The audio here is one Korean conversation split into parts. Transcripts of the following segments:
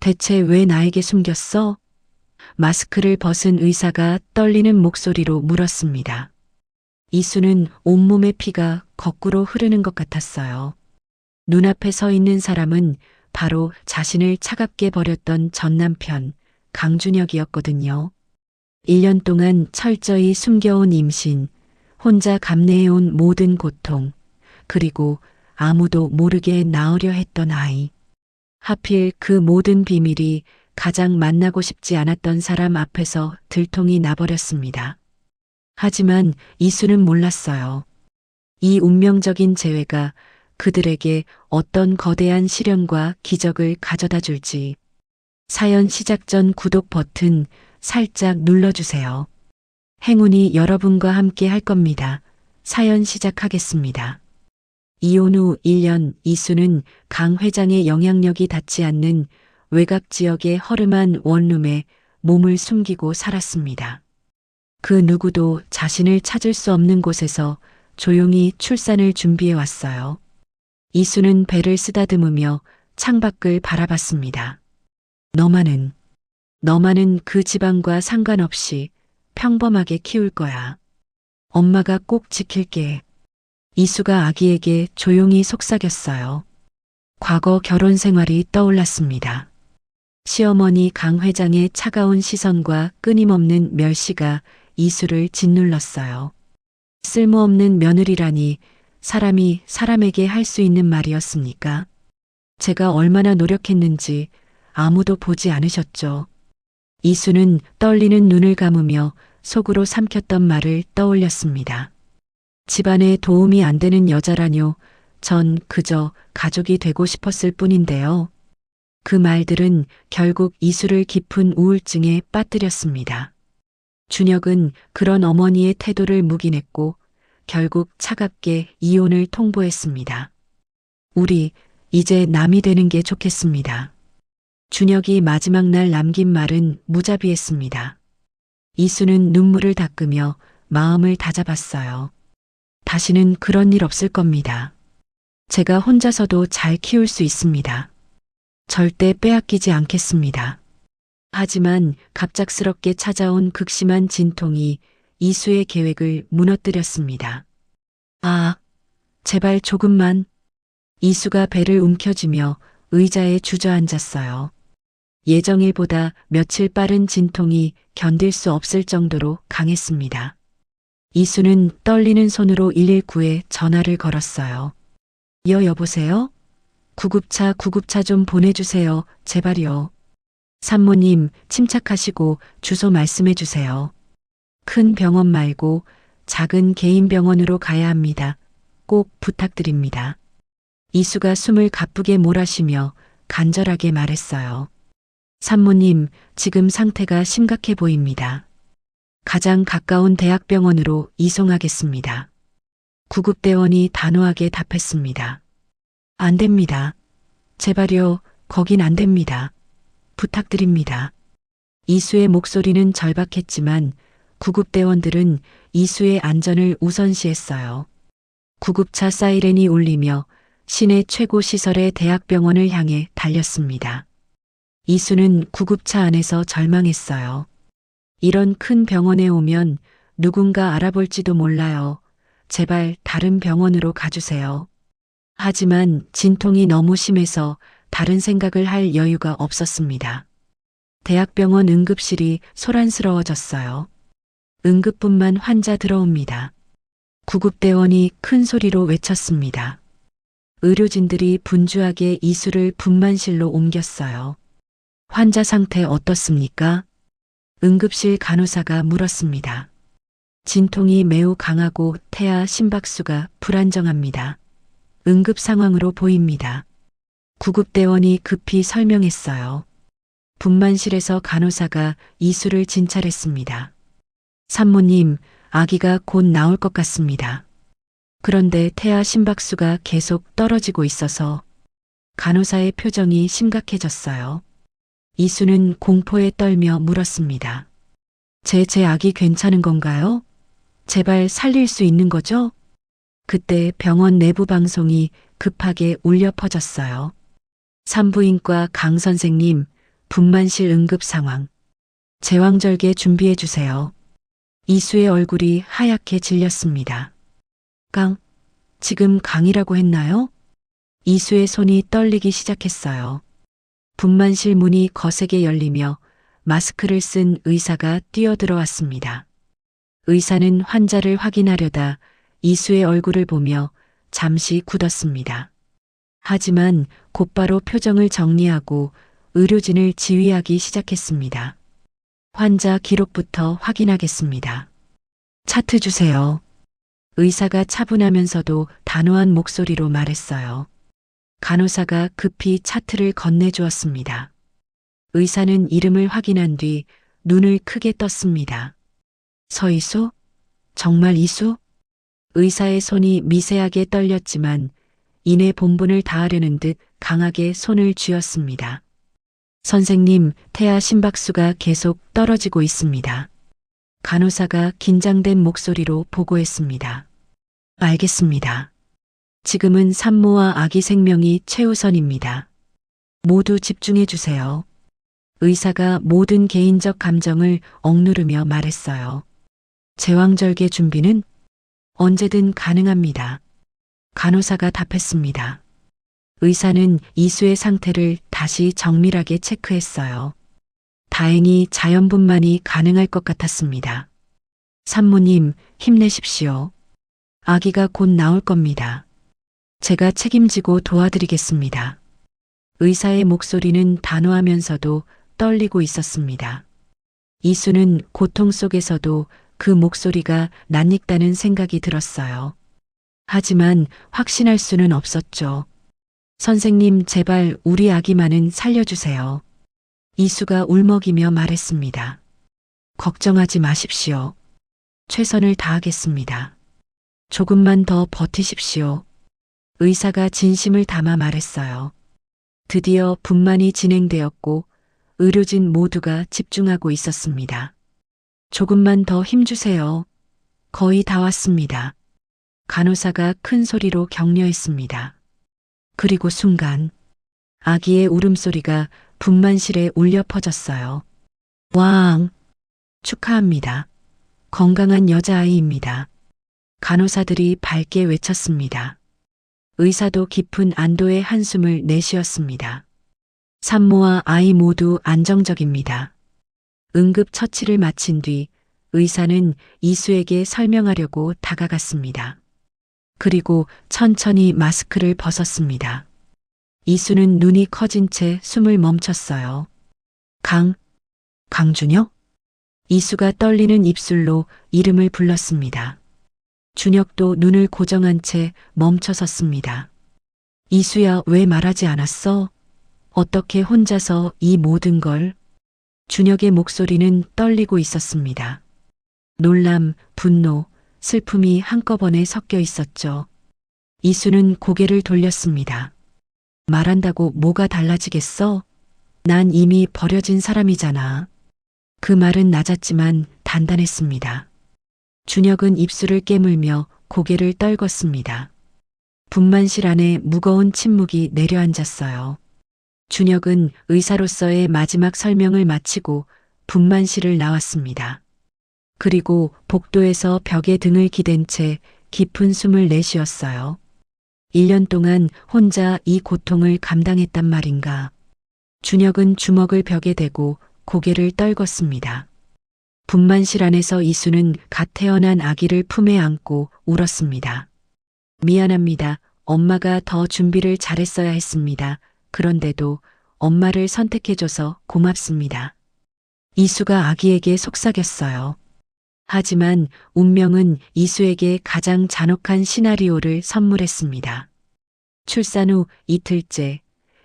대체 왜 나에게 숨겼어? 마스크를 벗은 의사가 떨리는 목소리로 물었습니다. 이수는 온몸의 피가 거꾸로 흐르는 것 같았어요. 눈앞에 서 있는 사람은 바로 자신을 차갑게 버렸던 전 남편, 강준혁이었거든요. 1년 동안 철저히 숨겨온 임신, 혼자 감내해온 모든 고통, 그리고 아무도 모르게 낳으려 했던 아이. 하필 그 모든 비밀이 가장 만나고 싶지 않았던 사람 앞에서 들통이 나버렸습니다. 하지만 이수는 몰랐어요. 이 운명적인 재회가 그들에게 어떤 거대한 시련과 기적을 가져다 줄지. 사연 시작 전 구독 버튼 살짝 눌러주세요. 행운이 여러분과 함께 할 겁니다. 사연 시작하겠습니다. 이혼 후 1년 이수는 강 회장의 영향력이 닿지 않는 외곽 지역의 허름한 원룸에 몸을 숨기고 살았습니다. 그 누구도 자신을 찾을 수 없는 곳에서 조용히 출산을 준비해 왔어요. 이수는 배를 쓰다듬으며 창밖을 바라봤습니다. 너만은 그 집안과 상관없이 평범하게 키울 거야. 엄마가 꼭 지킬게. 이수가 아기에게 조용히 속삭였어요. 과거 결혼 생활이 떠올랐습니다. 시어머니 강 회장의 차가운 시선과 끊임없는 멸시가 이수를 짓눌렀어요. 쓸모없는 며느리라니 사람이 사람에게 할 수 있는 말이었습니까? 제가 얼마나 노력했는지 아무도 보지 않으셨죠. 이수는 떨리는 눈을 감으며 속으로 삼켰던 말을 떠올렸습니다. 집안에 도움이 안 되는 여자라뇨. 전 그저 가족이 되고 싶었을 뿐인데요. 그 말들은 결국 이수를 깊은 우울증에 빠뜨렸습니다. 준혁은 그런 어머니의 태도를 묵인했고 결국 차갑게 이혼을 통보했습니다. 우리 이제 남이 되는 게 좋겠습니다. 준혁이 마지막 날 남긴 말은 무자비했습니다. 이수는 눈물을 닦으며 마음을 다잡았어요. 다시는 그런 일 없을 겁니다. 제가 혼자서도 잘 키울 수 있습니다. 절대 빼앗기지 않겠습니다. 하지만 갑작스럽게 찾아온 극심한 진통이 이수의 계획을 무너뜨렸습니다. 아, 제발 조금만. 이수가 배를 움켜쥐며 의자에 주저앉았어요. 예정일보다 며칠 빠른 진통이 견딜 수 없을 정도로 강했습니다. 이수는 떨리는 손으로 119에 전화를 걸었어요. 여보세요? 구급차 좀 보내주세요. 제발요. 산모님, 침착하시고 주소 말씀해 주세요. 큰 병원 말고 작은 개인 병원으로 가야 합니다. 꼭 부탁드립니다. 이수가 숨을 가쁘게 몰아쉬며 간절하게 말했어요. 산모님, 지금 상태가 심각해 보입니다. 가장 가까운 대학병원으로 이송하겠습니다. 구급대원이 단호하게 답했습니다. 안 됩니다. 제발요, 거긴 안 됩니다. 부탁드립니다. 이수의 목소리는 절박했지만 구급대원들은 이수의 안전을 우선시했어요. 구급차 사이렌이 울리며 시내 최고 시설의 대학병원을 향해 달렸습니다. 이수는 구급차 안에서 절망했어요. 이런 큰 병원에 오면 누군가 알아볼지도 몰라요. 제발 다른 병원으로 가주세요. 하지만 진통이 너무 심해서 다른 생각을 할 여유가 없었습니다. 대학병원 응급실이 소란스러워졌어요. 응급분만 환자 들어옵니다. 구급대원이 큰 소리로 외쳤습니다. 의료진들이 분주하게 이수를 분만실로 옮겼어요. 환자 상태 어떻습니까? 응급실 간호사가 물었습니다. 진통이 매우 강하고 태아 심박수가 불안정합니다. 응급 상황으로 보입니다. 구급대원이 급히 설명했어요. 분만실에서 간호사가 이수를 진찰했습니다. 산모님, 아기가 곧 나올 것 같습니다. 그런데 태아 심박수가 계속 떨어지고 있어서 간호사의 표정이 심각해졌어요. 이수는 공포에 떨며 물었습니다. 제 아기 괜찮은 건가요? 제발 살릴 수 있는 거죠? 그때 병원 내부 방송이 급하게 울려 퍼졌어요. 산부인과 강 선생님, 분만실 응급 상황. 제왕절개 준비해 주세요. 이수의 얼굴이 하얗게 질렸습니다. 강, 지금 강이라고 했나요? 이수의 손이 떨리기 시작했어요. 분만실 문이 거세게 열리며 마스크를 쓴 의사가 뛰어들어왔습니다. 의사는 환자를 확인하려다 이수의 얼굴을 보며 잠시 굳었습니다. 하지만 곧바로 표정을 정리하고 의료진을 지휘하기 시작했습니다. 환자 기록부터 확인하겠습니다. 차트 주세요. 의사가 차분하면서도 단호한 목소리로 말했어요. 간호사가 급히 차트를 건네주었습니다. 의사는 이름을 확인한 뒤 눈을 크게 떴습니다. 서이수? 정말 이수? 의사의 손이 미세하게 떨렸지만 이내 본분을 다하려는 듯 강하게 손을 쥐었습니다. 선생님, 태아 심박수가 계속 떨어지고 있습니다. 간호사가 긴장된 목소리로 보고했습니다. 알겠습니다. 지금은 산모와 아기 생명이 최우선입니다. 모두 집중해 주세요. 의사가 모든 개인적 감정을 억누르며 말했어요. 제왕절개 준비는 언제든 가능합니다. 간호사가 답했습니다. 의사는 이수의 상태를 다시 정밀하게 체크했어요. 다행히 자연분만이 가능할 것 같았습니다. 산모님, 힘내십시오. 아기가 곧 나올 겁니다. 제가 책임지고 도와드리겠습니다. 의사의 목소리는 단호하면서도 떨리고 있었습니다. 이수는 고통 속에서도 그 목소리가 낯익다는 생각이 들었어요. 하지만 확신할 수는 없었죠. 선생님, 제발 우리 아기만은 살려주세요. 이수가 울먹이며 말했습니다. 걱정하지 마십시오. 최선을 다하겠습니다. 조금만 더 버티십시오. 의사가 진심을 담아 말했어요. 드디어 분만이 진행되었고 의료진 모두가 집중하고 있었습니다. 조금만 더 힘주세요. 거의 다 왔습니다. 간호사가 큰 소리로 격려했습니다. 그리고 순간 아기의 울음소리가 분만실에 울려 퍼졌어요. 왕! 축하합니다. 건강한 여자아이입니다. 간호사들이 밝게 외쳤습니다. 의사도 깊은 안도의 한숨을 내쉬었습니다. 산모와 아이 모두 안정적입니다. 응급 처치를 마친 뒤 의사는 이수에게 설명하려고 다가갔습니다. 그리고 천천히 마스크를 벗었습니다. 이수는 눈이 커진 채 숨을 멈췄어요. 강준혁? 이수가 떨리는 입술로 이름을 불렀습니다. 준혁도 눈을 고정한 채 멈춰섰습니다. 이수야, 왜 말하지 않았어? 어떻게 혼자서 이 모든 걸? 준혁의 목소리는 떨리고 있었습니다. 놀람, 분노, 슬픔이 한꺼번에 섞여 있었죠. 이수는 고개를 돌렸습니다. 말한다고 뭐가 달라지겠어? 난 이미 버려진 사람이잖아. 그 말은 낮았지만 단단했습니다. 준혁은 입술을 깨물며 고개를 떨궜습니다. 분만실 안에 무거운 침묵이 내려앉았어요. 준혁은 의사로서의 마지막 설명을 마치고 분만실을 나왔습니다. 그리고 복도에서 벽에 등을 기댄 채 깊은 숨을 내쉬었어요. 1년 동안 혼자 이 고통을 감당했단 말인가. 준혁은 주먹을 벽에 대고 고개를 떨궜습니다. 분만실 안에서 이수는 갓 태어난 아기를 품에 안고 울었습니다. 미안합니다. 엄마가 더 준비를 잘했어야 했습니다. 그런데도 엄마를 선택해줘서 고맙습니다. 이수가 아기에게 속삭였어요. 하지만 운명은 이수에게 가장 잔혹한 시나리오를 선물했습니다. 출산 후 이틀째,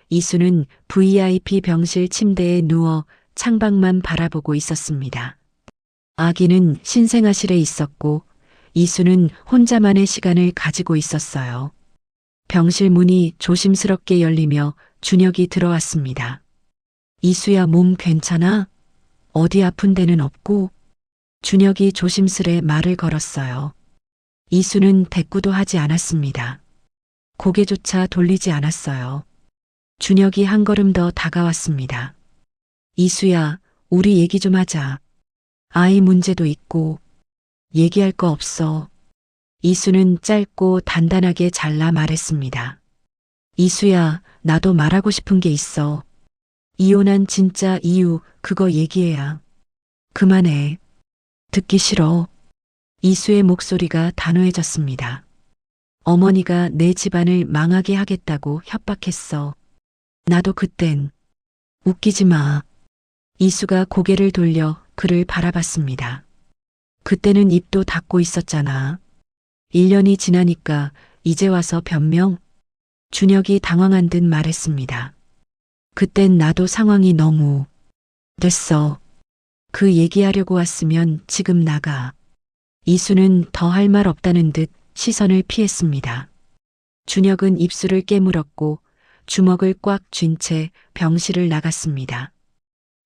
이수는 VIP 병실 침대에 누워 창밖만 바라보고 있었습니다. 아기는 신생아실에 있었고 이수는 혼자만의 시간을 가지고 있었어요. 병실 문이 조심스럽게 열리며 준혁이 들어왔습니다. 이수야, 몸 괜찮아? 어디 아픈 데는 없고? 준혁이 조심스레 말을 걸었어요. 이수는 대꾸도 하지 않았습니다. 고개조차 돌리지 않았어요. 준혁이 한 걸음 더 다가왔습니다. 이수야, 우리 얘기 좀 하자. 아이 문제도 있고, 얘기할 거 없어. 이수는 짧고 단단하게 잘라 말했습니다. 이수야, 나도 말하고 싶은 게 있어. 이혼한 진짜 이유, 그거 얘기해야. 그만해. 듣기 싫어. 이수의 목소리가 단호해졌습니다. 어머니가 내 집안을 망하게 하겠다고 협박했어. 나도 그땐. 웃기지 마. 이수가 고개를 돌려 그를 바라봤습니다. 그때는 입도 닫고 있었잖아. 1년이 지나니까 이제 와서 변명? 준혁이 당황한 듯 말했습니다. 그땐 나도 상황이 너무. 됐어. 그 얘기하려고 왔으면 지금 나가. 이수는 더 할 말 없다는 듯 시선을 피했습니다. 준혁은 입술을 깨물었고 주먹을 꽉 쥔 채 병실을 나갔습니다.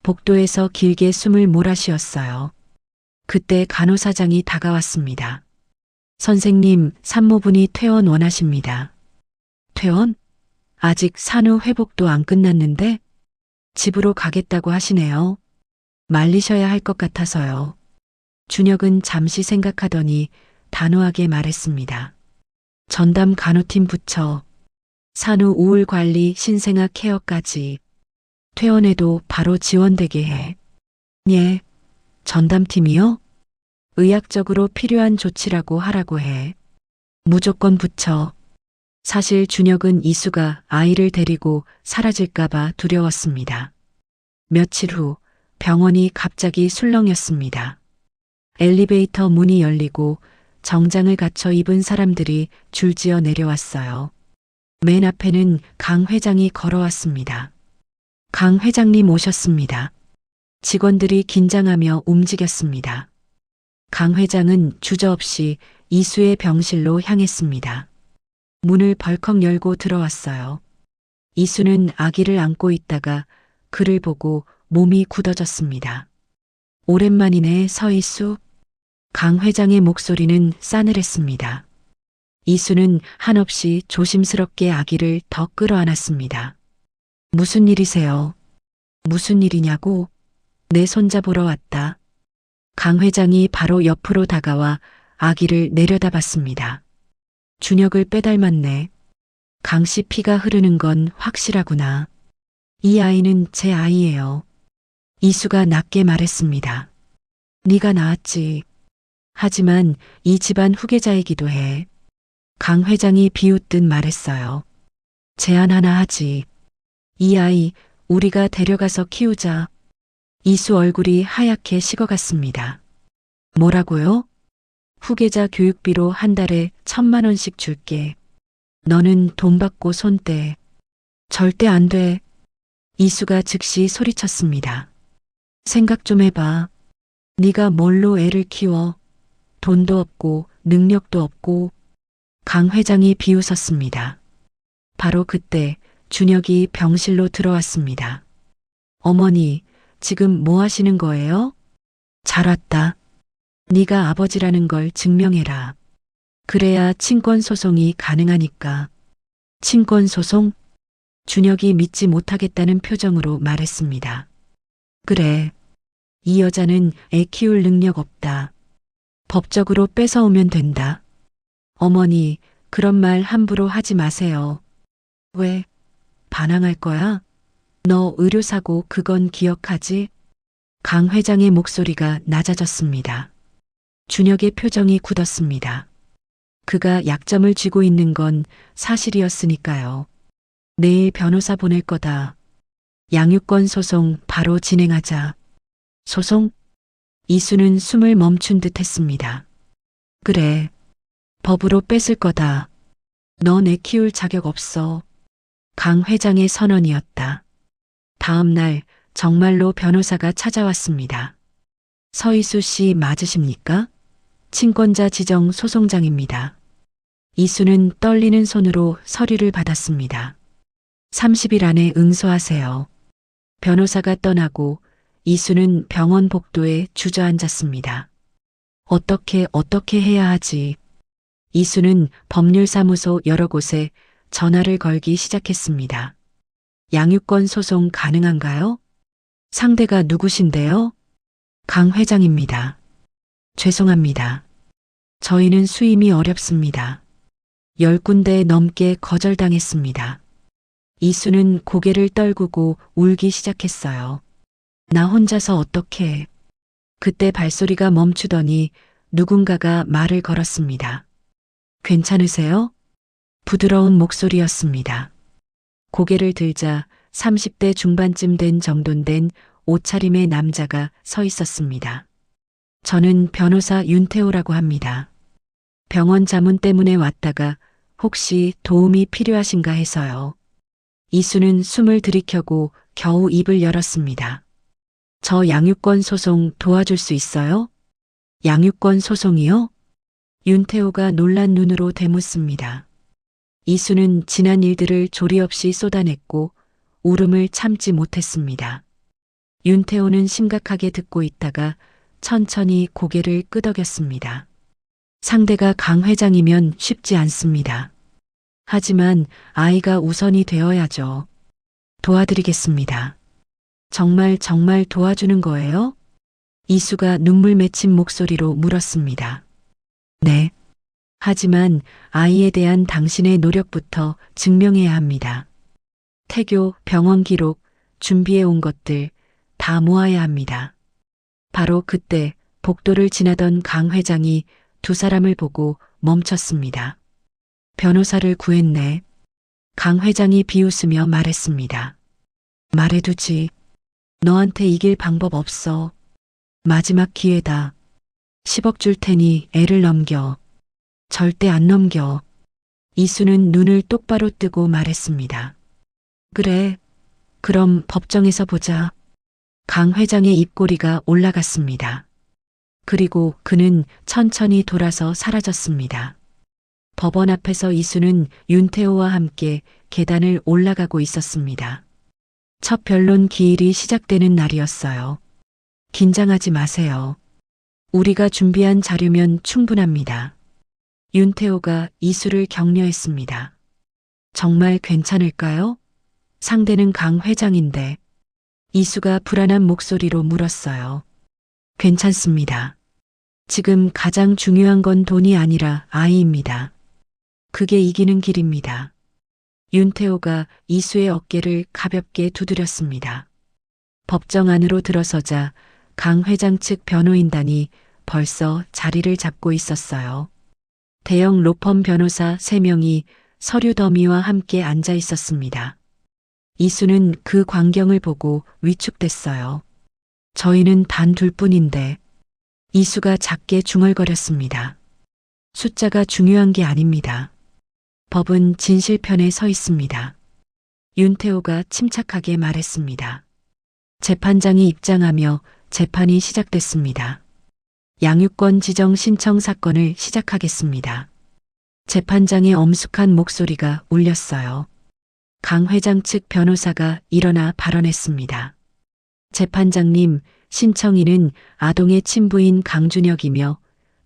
복도에서 길게 숨을 몰아쉬었어요. 그때 간호사장이 다가왔습니다. 선생님, 산모분이 퇴원 원하십니다. 퇴원? 아직 산후 회복도 안 끝났는데? 집으로 가겠다고 하시네요. 말리셔야 할 것 같아서요. 준혁은 잠시 생각하더니 단호하게 말했습니다. 전담 간호팀 부처, 산후 우울 관리 신생아 케어까지 퇴원해도 바로 지원되게 해. 예, 전담팀이요? 의학적으로 필요한 조치라고 하라고 해. 무조건 붙여. 사실 준혁은 이수가 아이를 데리고 사라질까봐 두려웠습니다. 며칠 후 병원이 갑자기 술렁였습니다. 엘리베이터 문이 열리고 정장을 갖춰 입은 사람들이 줄지어 내려왔어요. 맨 앞에는 강 회장이 걸어왔습니다. 강 회장님 오셨습니다. 직원들이 긴장하며 움직였습니다. 강 회장은 주저없이 이수의 병실로 향했습니다. 문을 벌컥 열고 들어왔어요. 이수는 아기를 안고 있다가 그를 보고 몸이 굳어졌습니다. 오랜만이네, 서이수. 강 회장의 목소리는 싸늘했습니다. 이수는 한없이 조심스럽게 아기를 더 끌어안았습니다. 무슨 일이세요? 무슨 일이냐고? 내 손자 보러 왔다. 강 회장이 바로 옆으로 다가와 아기를 내려다봤습니다. 준혁을 빼닮았네. 강 씨 피가 흐르는 건 확실하구나. 이 아이는 제 아이예요. 이수가 낮게 말했습니다. 네가 낳았지. 하지만 이 집안 후계자이기도 해. 강 회장이 비웃듯 말했어요. 제안 하나 하지. 이 아이 우리가 데려가서 키우자. 이수 얼굴이 하얗게 식어갔습니다. 뭐라고요? 후계자 교육비로 한 달에 1,000만 원씩 줄게. 너는 돈 받고 손 떼. 절대 안 돼. 이수가 즉시 소리쳤습니다. 생각 좀 해봐. 네가 뭘로 애를 키워. 돈도 없고 능력도 없고. 강 회장이 비웃었습니다. 바로 그때 준혁이 병실로 들어왔습니다. 어머니, 지금 뭐 하시는 거예요? 잘 왔다. 네가 아버지라는 걸 증명해라. 그래야 친권 소송이 가능하니까. 친권 소송? 준혁이 믿지 못하겠다는 표정으로 말했습니다. 그래. 이 여자는 애 키울 능력 없다. 법적으로 뺏어오면 된다. 어머니, 그런 말 함부로 하지 마세요. 왜? 반항할 거야? 너 의료사고 그건 기억하지? 강 회장의 목소리가 낮아졌습니다. 준혁의 표정이 굳었습니다. 그가 약점을 쥐고 있는 건 사실이었으니까요. 내일 변호사 보낼 거다. 양육권 소송 바로 진행하자. 소송? 이수는 숨을 멈춘 듯 했습니다. 그래. 법으로 뺏을 거다. 넌 애 키울 자격 없어. 강 회장의 선언이었다. 다음 날 정말로 변호사가 찾아왔습니다. 서이수 씨 맞으십니까? 친권자 지정 소송장입니다. 이수는 떨리는 손으로 서류를 받았습니다. 30일 안에 응소하세요. 변호사가 떠나고 이수는 병원 복도에 주저앉았습니다. 어떻게 해야 하지? 이수는 법률사무소 여러 곳에 전화를 걸기 시작했습니다. 양육권 소송 가능한가요? 상대가 누구신데요? 강 회장입니다. 죄송합니다. 저희는 수임이 어렵습니다. 10군데 넘게 거절당했습니다. 이수는 고개를 떨구고 울기 시작했어요. 나 혼자서 어떻게. 그때 발소리가 멈추더니 누군가가 말을 걸었습니다. 괜찮으세요? 부드러운 목소리였습니다. 고개를 들자 30대 중반쯤 된 정돈된 옷차림의 남자가 서 있었습니다. 저는 변호사 윤태호라고 합니다. 병원 자문 때문에 왔다가 혹시 도움이 필요하신가 해서요. 이수는 숨을 들이켜고 겨우 입을 열었습니다. 저 양육권 소송 도와줄 수 있어요? 양육권 소송이요? 윤태호가 놀란 눈으로 되묻습니다. 이수는 지난 일들을 조리 없이 쏟아냈고 울음을 참지 못했습니다. 윤태호는 심각하게 듣고 있다가 천천히 고개를 끄덕였습니다. 상대가 강 회장이면 쉽지 않습니다. 하지만 아이가 우선이 되어야죠. 도와드리겠습니다. 정말 도와주는 거예요? 이수가 눈물 맺힌 목소리로 물었습니다. 네. 하지만 아이에 대한 당신의 노력부터 증명해야 합니다. 태교, 병원 기록, 준비해 온 것들 다 모아야 합니다. 바로 그때 복도를 지나던 강 회장이 두 사람을 보고 멈췄습니다. 변호사를 구했네. 강 회장이 비웃으며 말했습니다. 말해두지. 너한테 이길 방법 없어. 마지막 기회다. 10억 줄 테니 애를 넘겨. 절대 안 넘겨. 이수는 눈을 똑바로 뜨고 말했습니다. 그래. 그럼 법정에서 보자. 강 회장의 입꼬리가 올라갔습니다. 그리고 그는 천천히 돌아서 사라졌습니다. 법원 앞에서 이수는 윤태호와 함께 계단을 올라가고 있었습니다. 첫 변론 기일이 시작되는 날이었어요. 긴장하지 마세요. 우리가 준비한 자료면 충분합니다. 윤태호가 이수를 격려했습니다. 정말 괜찮을까요? 상대는 강 회장인데. 이수가 불안한 목소리로 물었어요. 괜찮습니다. 지금 가장 중요한 건 돈이 아니라 아이입니다. 그게 이기는 길입니다. 윤태호가 이수의 어깨를 가볍게 두드렸습니다. 법정 안으로 들어서자 강 회장 측 변호인단이 벌써 자리를 잡고 있었어요. 대형 로펌 변호사 3명이 서류 더미와 함께 앉아 있었습니다. 이수는 그 광경을 보고 위축됐어요. 저희는 단 둘뿐인데. 이수가 작게 중얼거렸습니다. 숫자가 중요한 게 아닙니다. 법은 진실편에 서 있습니다. 윤태호가 침착하게 말했습니다. 재판장이 입장하며 재판이 시작됐습니다. 양육권 지정 신청 사건을 시작하겠습니다. 재판장의 엄숙한 목소리가 울렸어요. 강 회장 측 변호사가 일어나 발언했습니다. 재판장님, 신청인은 아동의 친부인 강준혁이며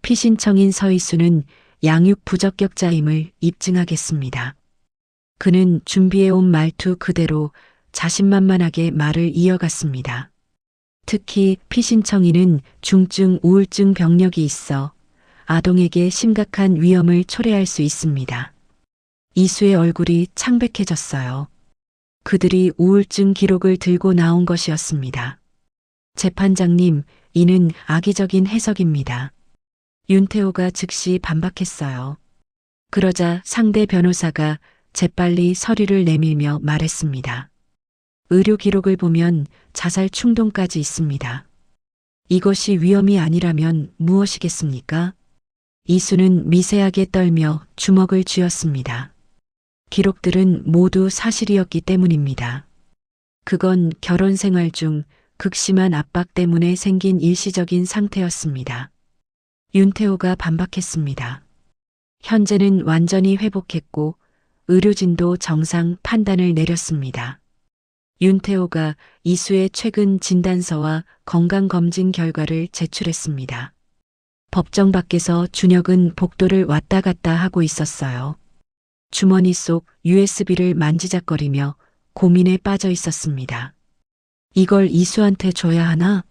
피신청인 서희수는 양육 부적격자임을 입증하겠습니다. 그는 준비해온 말투 그대로 자신만만하게 말을 이어갔습니다. 특히 피신청인은 중증 우울증 병력이 있어 아동에게 심각한 위험을 초래할 수 있습니다. 이수의 얼굴이 창백해졌어요. 그들이 우울증 기록을 들고 나온 것이었습니다. 재판장님, 이는 악의적인 해석입니다. 윤태호가 즉시 반박했어요. 그러자 상대 변호사가 재빨리 서류를 내밀며 말했습니다. 의료 기록을 보면 자살 충동까지 있습니다. 이것이 위험이 아니라면 무엇이겠습니까? 이수는 미세하게 떨며 주먹을 쥐었습니다. 기록들은 모두 사실이었기 때문입니다. 그건 결혼 생활 중 극심한 압박 때문에 생긴 일시적인 상태였습니다. 윤태호가 반박했습니다. 현재는 완전히 회복했고 의료진도 정상 판단을 내렸습니다. 윤태호가 이수의 최근 진단서와 건강검진 결과를 제출했습니다. 법정 밖에서 준혁은 복도를 왔다 갔다 하고 있었어요. 주머니 속 USB를 만지작거리며 고민에 빠져 있었습니다. 이걸 이수한테 줘야 하나?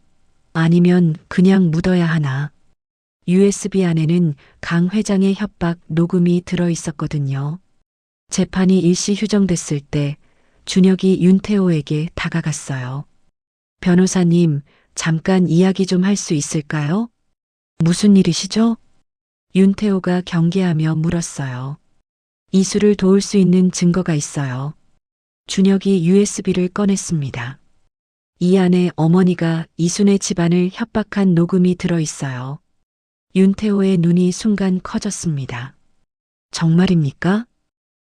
아니면 그냥 묻어야 하나? USB 안에는 강 회장의 협박 녹음이 들어 있었거든요. 재판이 일시 휴정됐을 때 준혁이 윤태호에게 다가갔어요. 변호사님, 잠깐 이야기 좀 할 수 있을까요? 무슨 일이시죠? 윤태호가 경계하며 물었어요. 이수를 도울 수 있는 증거가 있어요. 준혁이 USB를 꺼냈습니다. 이 안에 어머니가 이순의 집안을 협박한 녹음이 들어 있어요. 윤태호의 눈이 순간 커졌습니다. 정말입니까?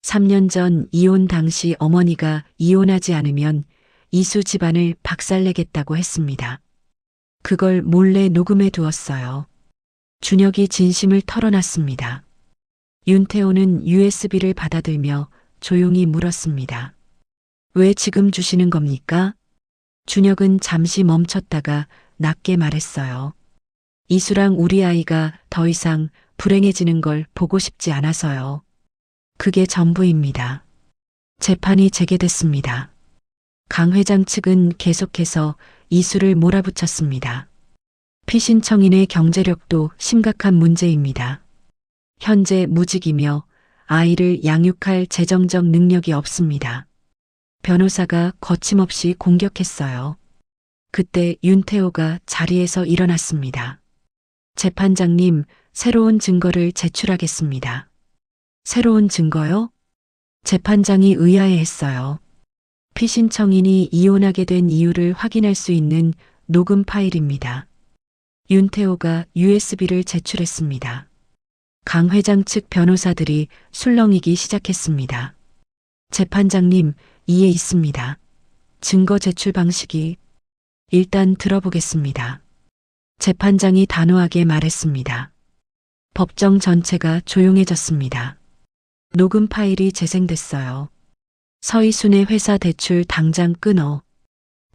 3년 전 이혼 당시 어머니가 이혼하지 않으면 이수 집안을 박살내겠다고 했습니다. 그걸 몰래 녹음해 두었어요. 준혁이 진심을 털어놨습니다. 윤태호는 USB를 받아들며 조용히 물었습니다. 왜 지금 주시는 겁니까? 준혁은 잠시 멈췄다가 낮게 말했어요. 이수랑 우리 아이가 더 이상 불행해지는 걸 보고 싶지 않아서요. 그게 전부입니다. 재판이 재개됐습니다. 강 회장 측은 계속해서 이수를 몰아붙였습니다. 피신청인의 경제력도 심각한 문제입니다. 현재 무직이며 아이를 양육할 재정적 능력이 없습니다. 변호사가 거침없이 공격했어요. 그때 윤태호가 자리에서 일어났습니다. 재판장님, 새로운 증거를 제출하겠습니다. 새로운 증거요? 재판장이 의아해했어요. 피신청인이 이혼하게 된 이유를 확인할 수 있는 녹음 파일입니다. 윤태호가 USB를 제출했습니다. 강 회장 측 변호사들이 술렁이기 시작했습니다. 재판장님, 이해 있습니다. 증거 제출 방식이 일단 들어보겠습니다. 재판장이 단호하게 말했습니다. 법정 전체가 조용해졌습니다. 녹음 파일이 재생됐어요. 서희순의 회사 대출 당장 끊어.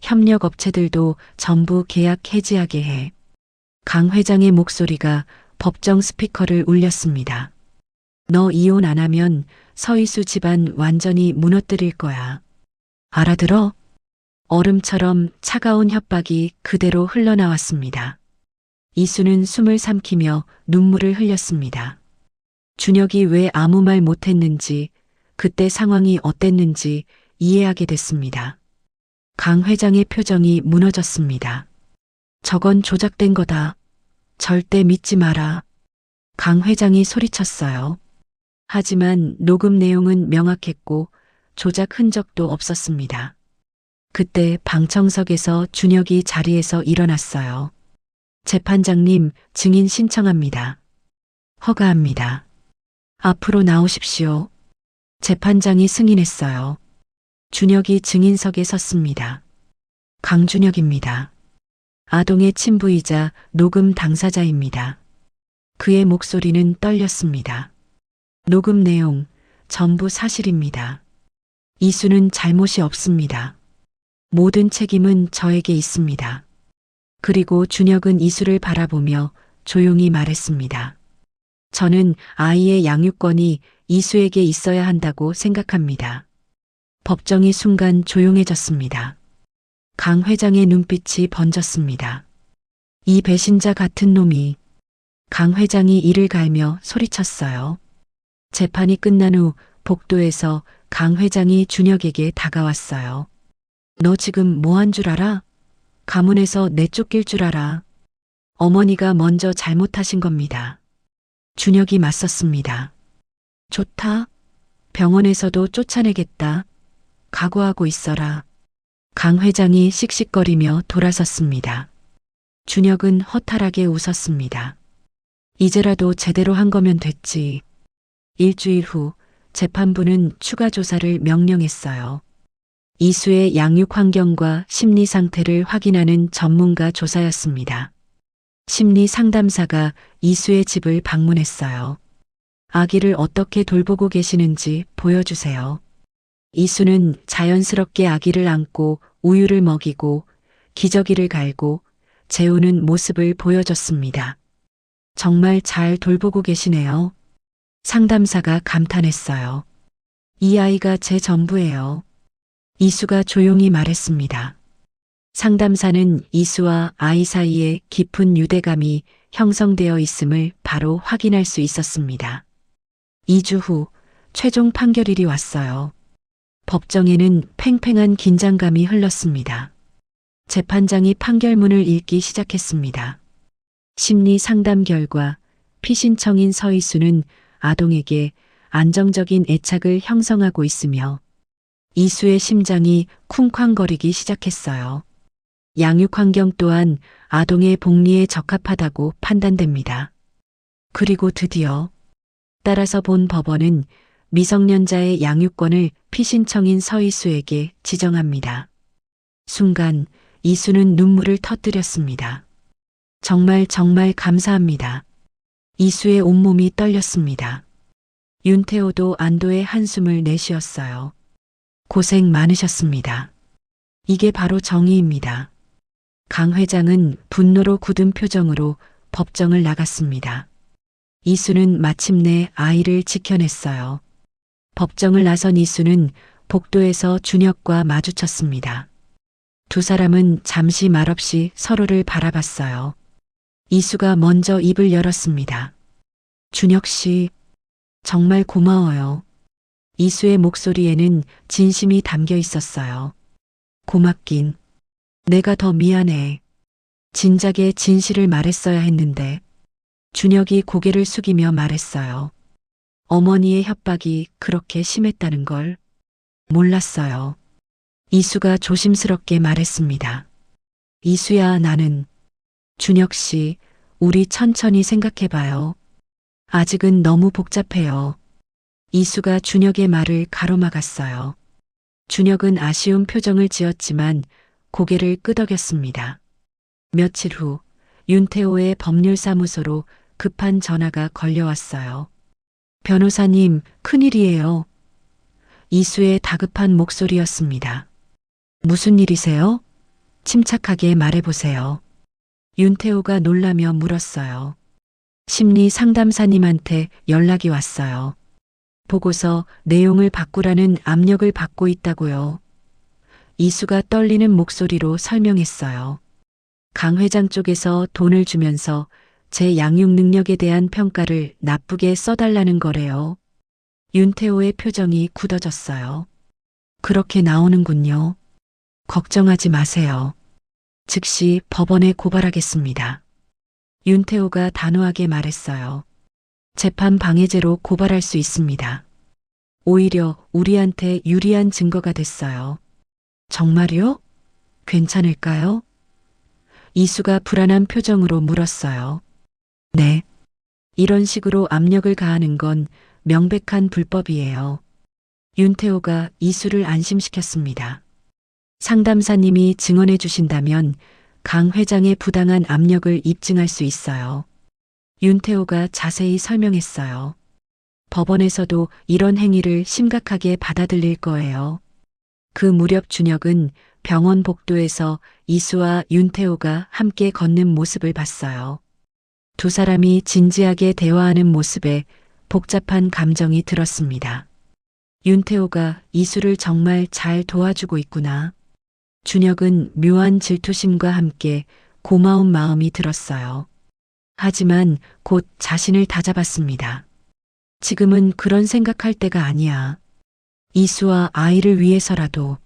협력 업체들도 전부 계약 해지하게 해. 강 회장의 목소리가 법정 스피커를 울렸습니다. 너 이혼 안 하면 서희수 집안 완전히 무너뜨릴 거야. 알아들어? 얼음처럼 차가운 협박이 그대로 흘러나왔습니다. 이수는 숨을 삼키며 눈물을 흘렸습니다. 준혁이 왜 아무 말 못했는지, 그때 상황이 어땠는지 이해하게 됐습니다. 강 회장의 표정이 무너졌습니다. 저건 조작된 거다. 절대 믿지 마라. 강 회장이 소리쳤어요. 하지만 녹음 내용은 명확했고 조작 흔적도 없었습니다. 그때 방청석에서 준혁이 자리에서 일어났어요. 재판장님, 증인 신청합니다. 허가합니다. 앞으로 나오십시오. 재판장이 승인했어요. 준혁이 증인석에 섰습니다. 강준혁입니다. 아동의 친부이자 녹음 당사자입니다. 그의 목소리는 떨렸습니다. 녹음 내용 전부 사실입니다. 이수는 잘못이 없습니다. 모든 책임은 저에게 있습니다. 그리고 준혁은 이수를 바라보며 조용히 말했습니다. 저는 아이의 양육권이 이수에게 있어야 한다고 생각합니다. 법정이 순간 조용해졌습니다. 강 회장의 눈빛이 번졌습니다. 이 배신자 같은 놈이. 강 회장이 이를 갈며 소리쳤어요. 재판이 끝난 후 복도에서 강 회장이 준혁에게 다가왔어요. 너 지금 뭐 한 줄 알아? 가문에서 내쫓길 줄 알아. 어머니가 먼저 잘못하신 겁니다. 준혁이 맞섰습니다. 좋다. 병원에서도 쫓아내겠다. 각오하고 있어라. 강 회장이 씩씩거리며 돌아섰습니다. 준혁은 허탈하게 웃었습니다. 이제라도 제대로 한 거면 됐지. 일주일 후 재판부는 추가 조사를 명령했어요. 이수의 양육 환경과 심리 상태를 확인하는 전문가 조사였습니다. 심리 상담사가 이수의 집을 방문했어요. 아기를 어떻게 돌보고 계시는지 보여주세요. 이수는 자연스럽게 아기를 안고 우유를 먹이고 기저귀를 갈고 재우는 모습을 보여줬습니다. 정말 잘 돌보고 계시네요. 상담사가 감탄했어요. 이 아이가 제 전부예요. 이수가 조용히 말했습니다. 상담사는 이수와 아이 사이에 깊은 유대감이 형성되어 있음을 바로 확인할 수 있었습니다. 2주 후 최종 판결일이 왔어요. 법정에는 팽팽한 긴장감이 흘렀습니다. 재판장이 판결문을 읽기 시작했습니다. 심리 상담 결과 피신청인 서이수는 아동에게 안정적인 애착을 형성하고 있으며 이수의 심장이 쿵쾅거리기 시작했어요. 양육 환경 또한 아동의 복리에 적합하다고 판단됩니다. 그리고 드디어 따라서 본 법원은 미성년자의 양육권을 피신청인 서이수에게 지정합니다. 순간 이수는 눈물을 터뜨렸습니다. 정말 감사합니다. 이수의 온몸이 떨렸습니다. 윤태호도 안도의 한숨을 내쉬었어요. 고생 많으셨습니다. 이게 바로 정의입니다. 강 회장은 분노로 굳은 표정으로 법정을 나갔습니다. 이수는 마침내 아이를 지켜냈어요. 법정을 나선 이수는 복도에서 준혁과 마주쳤습니다. 두 사람은 잠시 말없이 서로를 바라봤어요. 이수가 먼저 입을 열었습니다. 준혁 씨, 정말 고마워요. 이수의 목소리에는 진심이 담겨 있었어요. 고맙긴. 내가 더 미안해. 진작에 진실을 말했어야 했는데. 준혁이 고개를 숙이며 말했어요. 어머니의 협박이 그렇게 심했다는 걸 몰랐어요. 이수가 조심스럽게 말했습니다. 이수야, 나는. 준혁 씨, 우리 천천히 생각해봐요. 아직은 너무 복잡해요. 이수가 준혁의 말을 가로막았어요. 준혁은 아쉬운 표정을 지었지만 고개를 끄덕였습니다. 며칠 후 윤태호의 법률사무소로 급한 전화가 걸려왔어요. 변호사님, 큰일이에요. 이수의 다급한 목소리였습니다. 무슨 일이세요? 침착하게 말해보세요. 윤태호가 놀라며 물었어요. 심리 상담사님한테 연락이 왔어요. 보고서 내용을 바꾸라는 압력을 받고 있다고요. 이수가 떨리는 목소리로 설명했어요. 강 회장 쪽에서 돈을 주면서 제 양육 능력에 대한 평가를 나쁘게 써달라는 거래요. 윤태호의 표정이 굳어졌어요. 그렇게 나오는군요. 걱정하지 마세요. 즉시 법원에 고발하겠습니다. 윤태호가 단호하게 말했어요. 재판 방해죄로 고발할 수 있습니다. 오히려 우리한테 유리한 증거가 됐어요. 정말요? 괜찮을까요? 이수가 불안한 표정으로 물었어요. 네. 이런 식으로 압력을 가하는 건 명백한 불법이에요. 윤태호가 이수를 안심시켰습니다. 상담사님이 증언해 주신다면 강 회장의 부당한 압력을 입증할 수 있어요. 윤태호가 자세히 설명했어요. 법원에서도 이런 행위를 심각하게 받아들일 거예요. 그 무렵 준혁은 병원 복도에서 이수와 윤태호가 함께 걷는 모습을 봤어요. 두 사람이 진지하게 대화하는 모습에 복잡한 감정이 들었습니다. 윤태호가 이수를 정말 잘 도와주고 있구나. 준혁은 묘한 질투심과 함께 고마운 마음이 들었어요. 하지만 곧 자신을 다잡았습니다. 지금은 그런 생각할 때가 아니야. 이수와 아이를 위해서라도.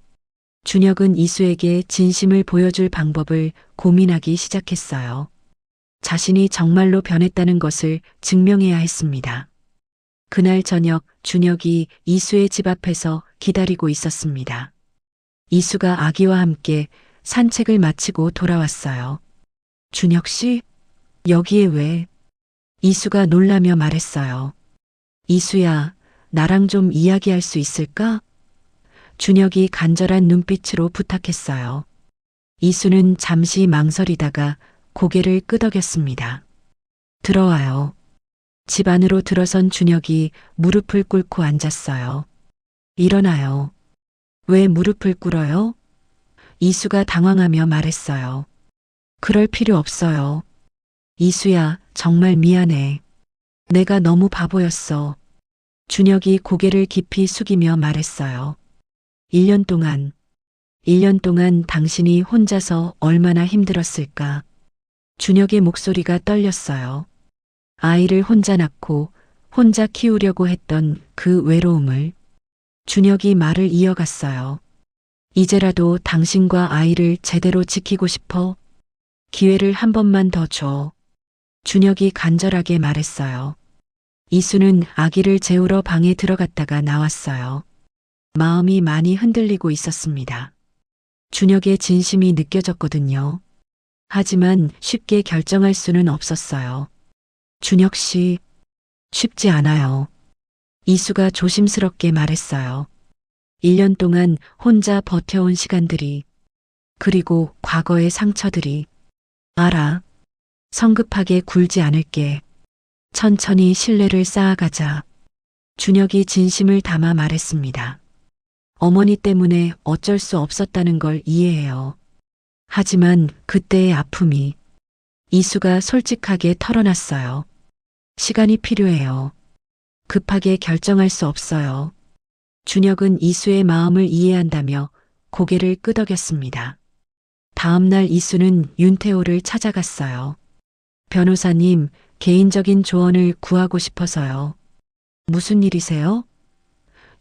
준혁은 이수에게 진심을 보여줄 방법을 고민하기 시작했어요. 자신이 정말로 변했다는 것을 증명해야 했습니다. 그날 저녁 준혁이 이수의 집 앞에서 기다리고 있었습니다. 이수가 아기와 함께 산책을 마치고 돌아왔어요. 준혁 씨, 여기에 왜? 이수가 놀라며 말했어요. 이수야, 나랑 좀 이야기할 수 있을까? 준혁이 간절한 눈빛으로 부탁했어요. 이수는 잠시 망설이다가 고개를 끄덕였습니다. 들어와요. 집 안으로 들어선 준혁이 무릎을 꿇고 앉았어요. 일어나요. 왜 무릎을 꿇어요? 이수가 당황하며 말했어요. 그럴 필요 없어요. 이수야, 정말 미안해. 내가 너무 바보였어. 준혁이 고개를 깊이 숙이며 말했어요. 1년 동안 1년 동안 당신이 혼자서 얼마나 힘들었을까. 준혁의 목소리가 떨렸어요. 아이를 혼자 낳고 혼자 키우려고 했던 그 외로움을. 준혁이 말을 이어갔어요. 이제라도 당신과 아이를 제대로 지키고 싶어. 기회를 한 번만 더 줘. 준혁이 간절하게 말했어요. 이수는 아기를 재우러 방에 들어갔다가 나왔어요. 마음이 많이 흔들리고 있었습니다. 준혁의 진심이 느껴졌거든요. 하지만 쉽게 결정할 수는 없었어요. 준혁 씨, 쉽지 않아요. 이수가 조심스럽게 말했어요. 1년 동안 혼자 버텨온 시간들이, 그리고 과거의 상처들이. 알아. 성급하게 굴지 않을게. 천천히 신뢰를 쌓아가자. 준혁이 진심을 담아 말했습니다. 어머니 때문에 어쩔 수 없었다는 걸 이해해요. 하지만 그때의 아픔이. 이수가 솔직하게 털어놨어요. 시간이 필요해요. 급하게 결정할 수 없어요. 준혁은 이수의 마음을 이해한다며 고개를 끄덕였습니다. 다음 날 이수는 윤태호를 찾아갔어요. 변호사님, 개인적인 조언을 구하고 싶어서요. 무슨 일이세요?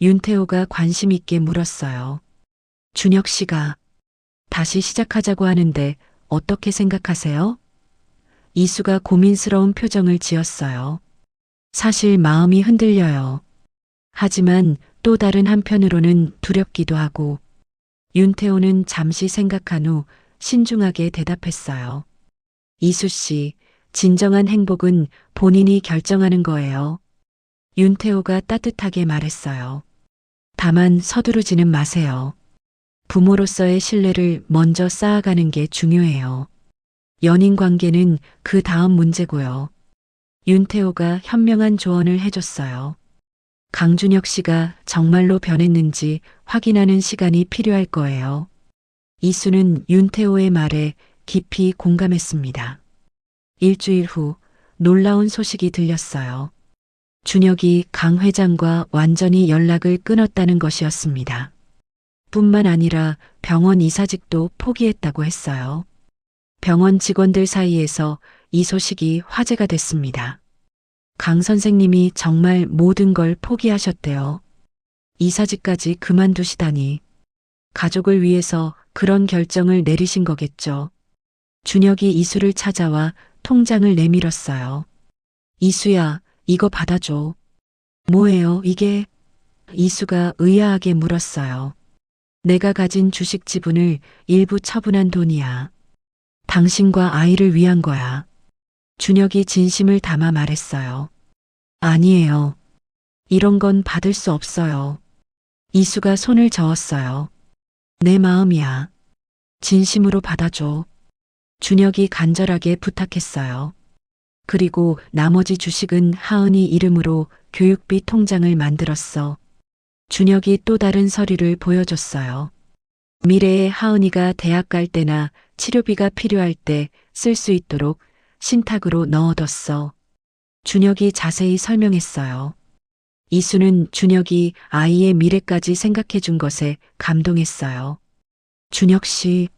윤태호가 관심 있게 물었어요. 준혁 씨가 다시 시작하자고 하는데 어떻게 생각하세요? 이수가 고민스러운 표정을 지었어요. 사실 마음이 흔들려요. 하지만 또 다른 한편으로는 두렵기도 하고. 윤태호는 잠시 생각한 후 신중하게 대답했어요. 이수 씨, 진정한 행복은 본인이 결정하는 거예요. 윤태호가 따뜻하게 말했어요. 다만 서두르지는 마세요. 부모로서의 신뢰를 먼저 쌓아가는 게 중요해요. 연인 관계는 그 다음 문제고요. 윤태호가 현명한 조언을 해줬어요. 강준혁 씨가 정말로 변했는지 확인하는 시간이 필요할 거예요. 이수는 윤태호의 말에 깊이 공감했습니다. 일주일 후 놀라운 소식이 들렸어요. 준혁이 강 회장과 완전히 연락을 끊었다는 것이었습니다. 뿐만 아니라 병원 이사직도 포기했다고 했어요. 병원 직원들 사이에서 이 소식이 화제가 됐습니다. 강 선생님이 정말 모든 걸 포기하셨대요. 이사직까지 그만두시다니. 가족을 위해서 그런 결정을 내리신 거겠죠. 준혁이 이수를 찾아와 통장을 내밀었어요. 이수야, 이거 받아줘. 뭐예요, 이게? 이수가 의아하게 물었어요. 내가 가진 주식 지분을 일부 처분한 돈이야. 당신과 아이를 위한 거야. 준혁이 진심을 담아 말했어요. 아니에요. 이런 건 받을 수 없어요. 이수가 손을 저었어요. 내 마음이야. 진심으로 받아줘. 준혁이 간절하게 부탁했어요. 그리고 나머지 주식은 하은이 이름으로 교육비 통장을 만들었어. 준혁이 또 다른 서류를 보여줬어요. 미래에 하은이가 대학 갈 때나 치료비가 필요할 때 쓸 수 있도록 신탁으로 넣어뒀어. 준혁이 자세히 설명했어요. 이수는 준혁이 아이의 미래까지 생각해 준 것에 감동했어요. 준혁 씨,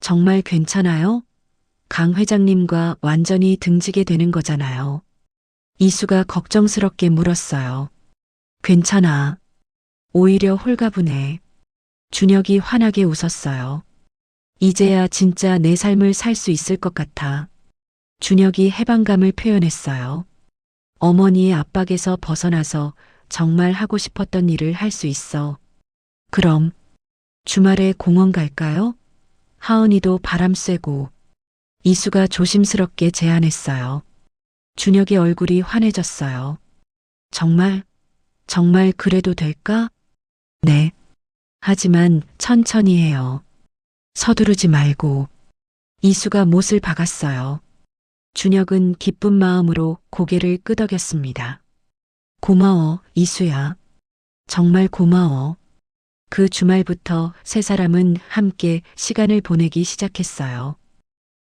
정말 괜찮아요? 강 회장님과 완전히 등지게 되는 거잖아요. 이수가 걱정스럽게 물었어요. 괜찮아. 오히려 홀가분해. 준혁이 환하게 웃었어요. 이제야 진짜 내 삶을 살 수 있을 것 같아. 준혁이 해방감을 표현했어요. 어머니의 압박에서 벗어나서 정말 하고 싶었던 일을 할 수 있어. 그럼 주말에 공원 갈까요? 하은이도 바람 쐬고. 이수가 조심스럽게 제안했어요. 준혁의 얼굴이 환해졌어요. 정말 그래도 될까? 네. 하지만 천천히 해요. 서두르지 말고. 이수가 못을 박았어요. 준혁은 기쁜 마음으로 고개를 끄덕였습니다. 고마워, 이수야. 정말 고마워. 그 주말부터 세 사람은 함께 시간을 보내기 시작했어요.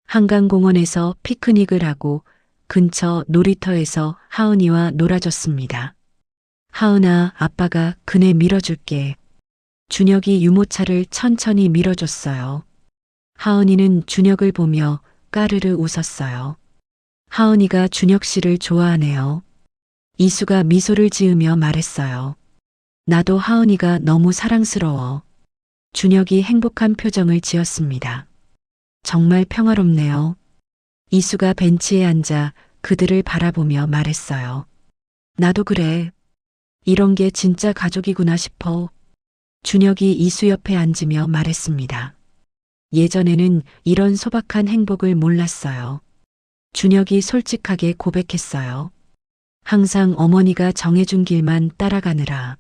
한강공원에서 피크닉을 하고 근처 놀이터에서 하은이와 놀아줬습니다. 하은아, 아빠가 그네 밀어줄게. 준혁이 유모차를 천천히 밀어줬어요. 하은이는 준혁을 보며 까르르 웃었어요. 하은이가 준혁 씨를 좋아하네요. 이수가 미소를 지으며 말했어요. 나도 하은이가 너무 사랑스러워. 준혁이 행복한 표정을 지었습니다. 정말 평화롭네요. 이수가 벤치에 앉아 그들을 바라보며 말했어요. 나도 그래. 이런 게 진짜 가족이구나 싶어. 준혁이 이수 옆에 앉으며 말했습니다. 예전에는 이런 소박한 행복을 몰랐어요. 준혁이 솔직하게 고백했어요. 항상 어머니가 정해준 길만 따라가느라.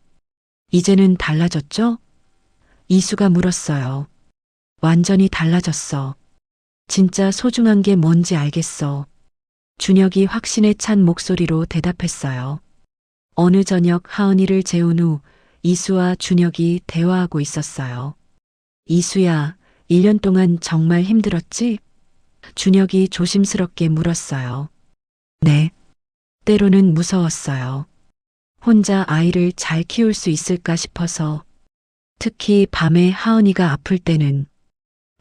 이제는 달라졌죠? 이수가 물었어요. 완전히 달라졌어. 진짜 소중한 게 뭔지 알겠어. 준혁이 확신에 찬 목소리로 대답했어요. 어느 저녁 하은이를 재운 후 이수와 준혁이 대화하고 있었어요. 이수야, 1년 동안 정말 힘들었지? 준혁이 조심스럽게 물었어요. 네. 때로는 무서웠어요. 혼자 아이를 잘 키울 수 있을까 싶어서. 특히 밤에 하은이가 아플 때는.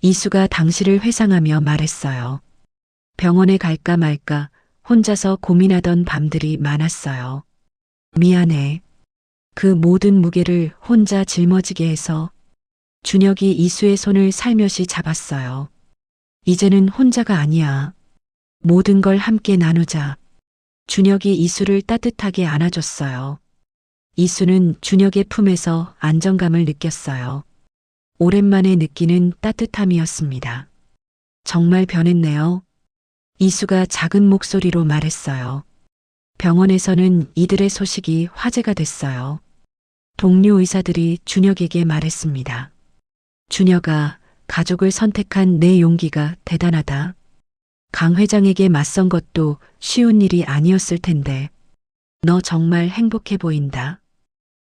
이수가 당시를 회상하며 말했어요. 병원에 갈까 말까 혼자서 고민하던 밤들이 많았어요. 미안해. 그 모든 무게를 혼자 짊어지게 해서. 준혁이 이수의 손을 살며시 잡았어요. 이제는 혼자가 아니야. 모든 걸 함께 나누자. 준혁이 이수를 따뜻하게 안아줬어요. 이수는 준혁의 품에서 안정감을 느꼈어요. 오랜만에 느끼는 따뜻함이었습니다. 정말 변했네요. 이수가 작은 목소리로 말했어요. 병원에서는 이들의 소식이 화제가 됐어요. 동료 의사들이 준혁에게 말했습니다. 준혁아, 가족을 선택한 내 용기가 대단하다. 강 회장에게 맞선 것도 쉬운 일이 아니었을 텐데. 너 정말 행복해 보인다.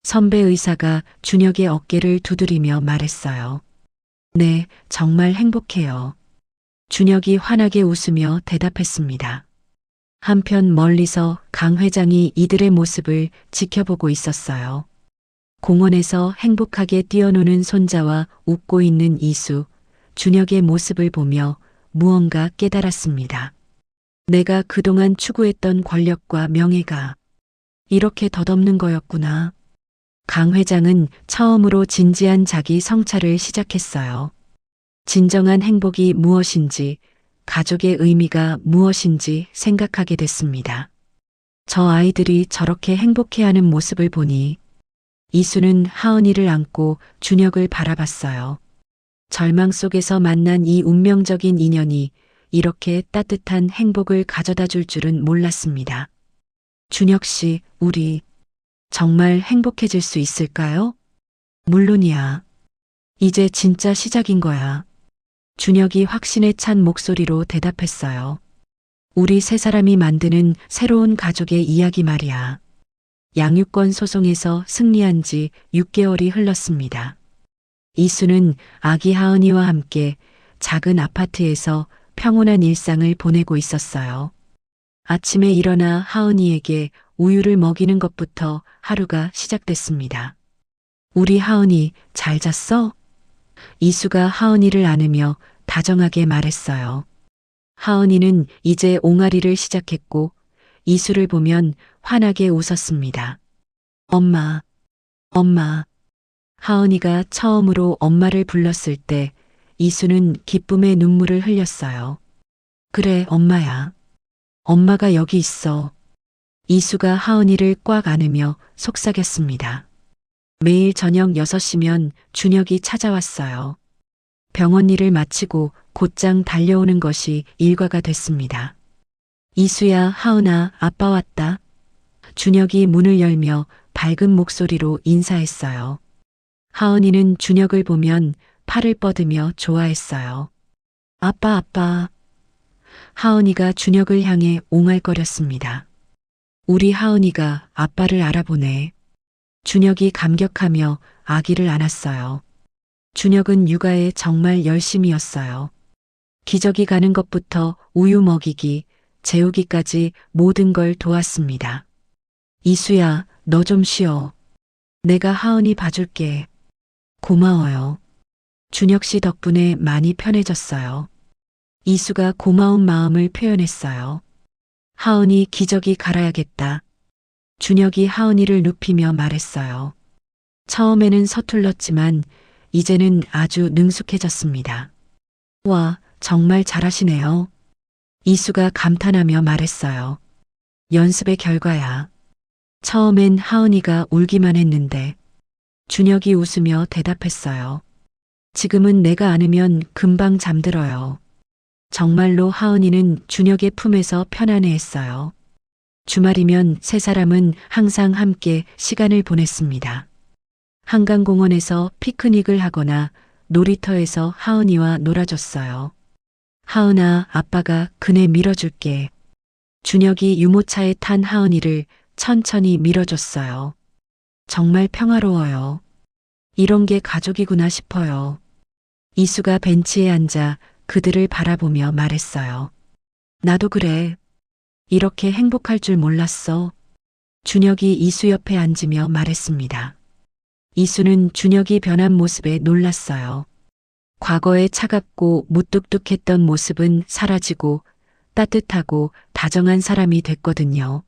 선배 의사가 준혁의 어깨를 두드리며 말했어요. 네, 정말 행복해요. 준혁이 환하게 웃으며 대답했습니다. 한편 멀리서 강 회장이 이들의 모습을 지켜보고 있었어요. 공원에서 행복하게 뛰어노는 손자와 웃고 있는 이수, 준혁의 모습을 보며 무언가 깨달았습니다. 내가 그동안 추구했던 권력과 명예가 이렇게 덧없는 거였구나. 강 회장은 처음으로 진지한 자기 성찰을 시작했어요. 진정한 행복이 무엇인지, 가족의 의미가 무엇인지 생각하게 됐습니다. 저 아이들이 저렇게 행복해하는 모습을 보니 이수는 하은이를 안고 준혁을 바라봤어요. 절망 속에서 만난 이 운명적인 인연이 이렇게 따뜻한 행복을 가져다 줄 줄은 몰랐습니다. 준혁 씨, 우리 정말 행복해질 수 있을까요? 물론이야. 이제 진짜 시작인 거야. 준혁이 확신에 찬 목소리로 대답했어요. 우리 세 사람이 만드는 새로운 가족의 이야기 말이야. 양육권 소송에서 승리한 지 6개월이 흘렀습니다. 이수는 아기 하은이와 함께 작은 아파트에서 평온한 일상을 보내고 있었어요. 아침에 일어나 하은이에게 우유를 먹이는 것부터 하루가 시작됐습니다. 우리 하은이 잘 잤어? 이수가 하은이를 안으며 다정하게 말했어요. 하은이는 이제 옹알이를 시작했고 이수를 보면 환하게 웃었습니다. 엄마, 엄마. 하은이가 처음으로 엄마를 불렀을 때 이수는 기쁨의 눈물을 흘렸어요. 그래, 엄마야. 엄마가 여기 있어. 이수가 하은이를 꽉 안으며 속삭였습니다. 매일 저녁 6시면 준혁이 찾아왔어요. 병원 일을 마치고 곧장 달려오는 것이 일과가 됐습니다. 이수야, 하은아, 아빠 왔다. 준혁이 문을 열며 밝은 목소리로 인사했어요. 하은이는 준혁을 보면 팔을 뻗으며 좋아했어요. 아빠, 아빠. 하은이가 준혁을 향해 옹알거렸습니다. 우리 하은이가 아빠를 알아보네. 준혁이 감격하며 아기를 안았어요. 준혁은 육아에 정말 열심이었어요. 기저귀 가는 것부터 우유 먹이기, 재우기까지 모든 걸 도왔습니다. 이수야, 너 좀 쉬어. 내가 하은이 봐줄게. 고마워요. 준혁 씨 덕분에 많이 편해졌어요. 이수가 고마운 마음을 표현했어요. 하은이 기저귀 갈아야겠다. 준혁이 하은이를 눕히며 말했어요. 처음에는 서툴렀지만 이제는 아주 능숙해졌습니다. 와, 정말 잘하시네요. 이수가 감탄하며 말했어요. 연습의 결과야. 처음엔 하은이가 울기만 했는데 준혁이 웃으며 대답했어요. 지금은 내가 안으면 금방 잠들어요. 정말로 하은이는 준혁의 품에서 편안해했어요. 주말이면 세 사람은 항상 함께 시간을 보냈습니다. 한강공원에서 피크닉을 하거나 놀이터에서 하은이와 놀아줬어요. 하은아, 아빠가 그네 밀어줄게. 준혁이 유모차에 탄 하은이를 천천히 밀어줬어요. 정말 평화로워요. 이런 게 가족이구나 싶어요. 이수가 벤치에 앉아 그들을 바라보며 말했어요. 나도 그래. 이렇게 행복할 줄 몰랐어. 준혁이 이수 옆에 앉으며 말했습니다. 이수는 준혁이 변한 모습에 놀랐어요. 과거의 차갑고 무뚝뚝했던 모습은 사라지고 따뜻하고 다정한 사람이 됐거든요.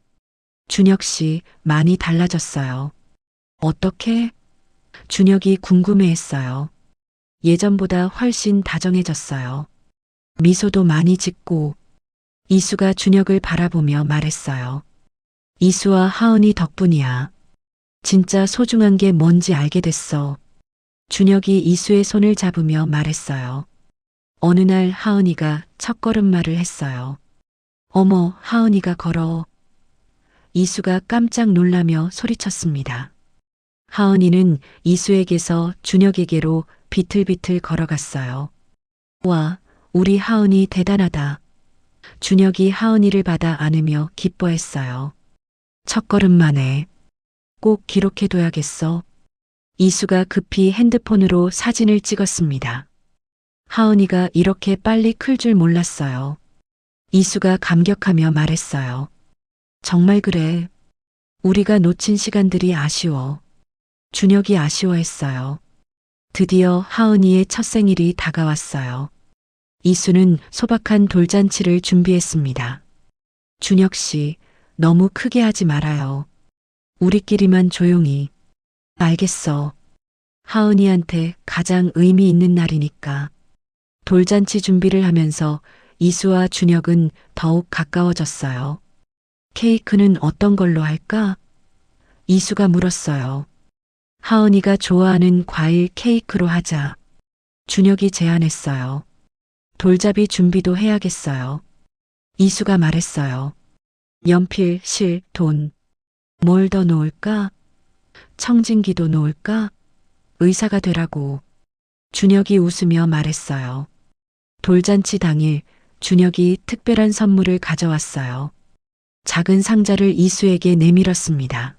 준혁 씨 많이 달라졌어요. 어떻게? 준혁이 궁금해했어요. 예전보다 훨씬 다정해졌어요. 미소도 많이 짓고. 이수가 준혁을 바라보며 말했어요. 이수와 하은이 덕분이야. 진짜 소중한 게 뭔지 알게 됐어. 준혁이 이수의 손을 잡으며 말했어요. 어느 날 하은이가 첫걸음말을 했어요. 어머, 하은이가 걸어. 이수가 깜짝 놀라며 소리쳤습니다. 하은이는 이수에게서 준혁에게로 비틀비틀 걸어갔어요. 와, 우리 하은이 대단하다. 준혁이 하은이를 받아 안으며 기뻐했어요. 첫걸음만에 꼭 기록해둬야겠어. 이수가 급히 핸드폰으로 사진을 찍었습니다. 하은이가 이렇게 빨리 클 줄 몰랐어요. 이수가 감격하며 말했어요. 정말 그래. 우리가 놓친 시간들이 아쉬워. 준혁이 아쉬워했어요. 드디어 하은이의 첫 생일이 다가왔어요. 이수는 소박한 돌잔치를 준비했습니다. 준혁 씨, 너무 크게 하지 말아요. 우리끼리만 조용히. 알겠어. 하은이한테 가장 의미 있는 날이니까. 돌잔치 준비를 하면서 이수와 준혁은 더욱 가까워졌어요. 케이크는 어떤 걸로 할까? 이수가 물었어요. 하은이가 좋아하는 과일 케이크로 하자. 준혁이 제안했어요. 돌잡이 준비도 해야겠어요. 이수가 말했어요. 연필, 실, 돈. 뭘 더 놓을까? 청진기도 놓을까? 의사가 되라고. 준혁이 웃으며 말했어요. 돌잔치 당일 준혁이 특별한 선물을 가져왔어요. 작은 상자를 이수에게 내밀었습니다.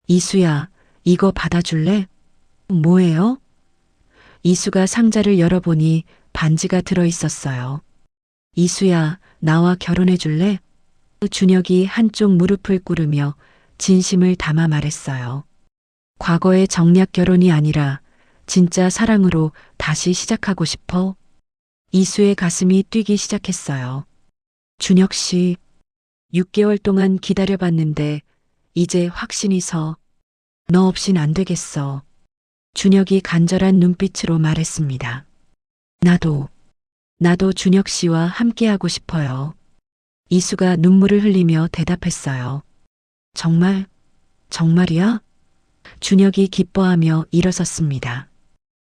이수야, 이거 받아줄래? 뭐예요? 이수가 상자를 열어보니 반지가 들어있었어요. 이수야, 나와 결혼해 줄래? 준혁이 한쪽 무릎을 꿇으며 진심을 담아 말했어요. 과거의 정략 결혼이 아니라 진짜 사랑으로 다시 시작하고 싶어. 이수의 가슴이 뛰기 시작했어요. 준혁 씨, 6개월 동안 기다려봤는데 이제 확신이 서. 너 없인 안 되겠어. 준혁이 간절한 눈빛으로 말했습니다. 나도 준혁 씨와 함께하고 싶어요. 이수가 눈물을 흘리며 대답했어요. 정말이야? 준혁이 기뻐하며 일어섰습니다.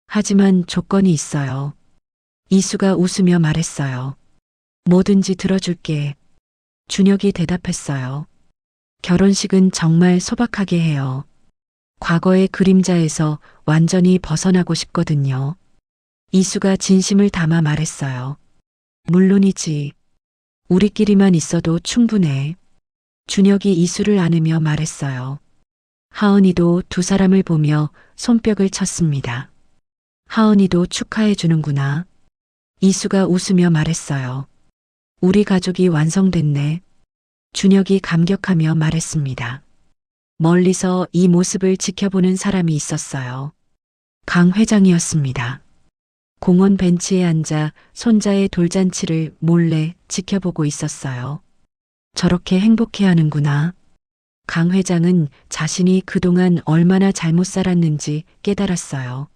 하지만 조건이 있어요. 이수가 웃으며 말했어요. 뭐든지 들어줄게. 준혁이 대답했어요. 결혼식은 정말 소박하게 해요. 과거의 그림자에서 완전히 벗어나고 싶거든요. 이수가 진심을 담아 말했어요. 물론이지. 우리끼리만 있어도 충분해. 준혁이 이수를 안으며 말했어요. 하은이도 두 사람을 보며 손뼉을 쳤습니다. 하은이도 축하해 주는구나. 이수가 웃으며 말했어요. 우리 가족이 완성됐네. 준혁이 감격하며 말했습니다. 멀리서 이 모습을 지켜보는 사람이 있었어요. 강 회장이었습니다. 공원 벤치에 앉아 손자의 돌잔치를 몰래 지켜보고 있었어요. 저렇게 행복해하는구나. 강 회장은 자신이 그동안 얼마나 잘못 살았는지 깨달았어요.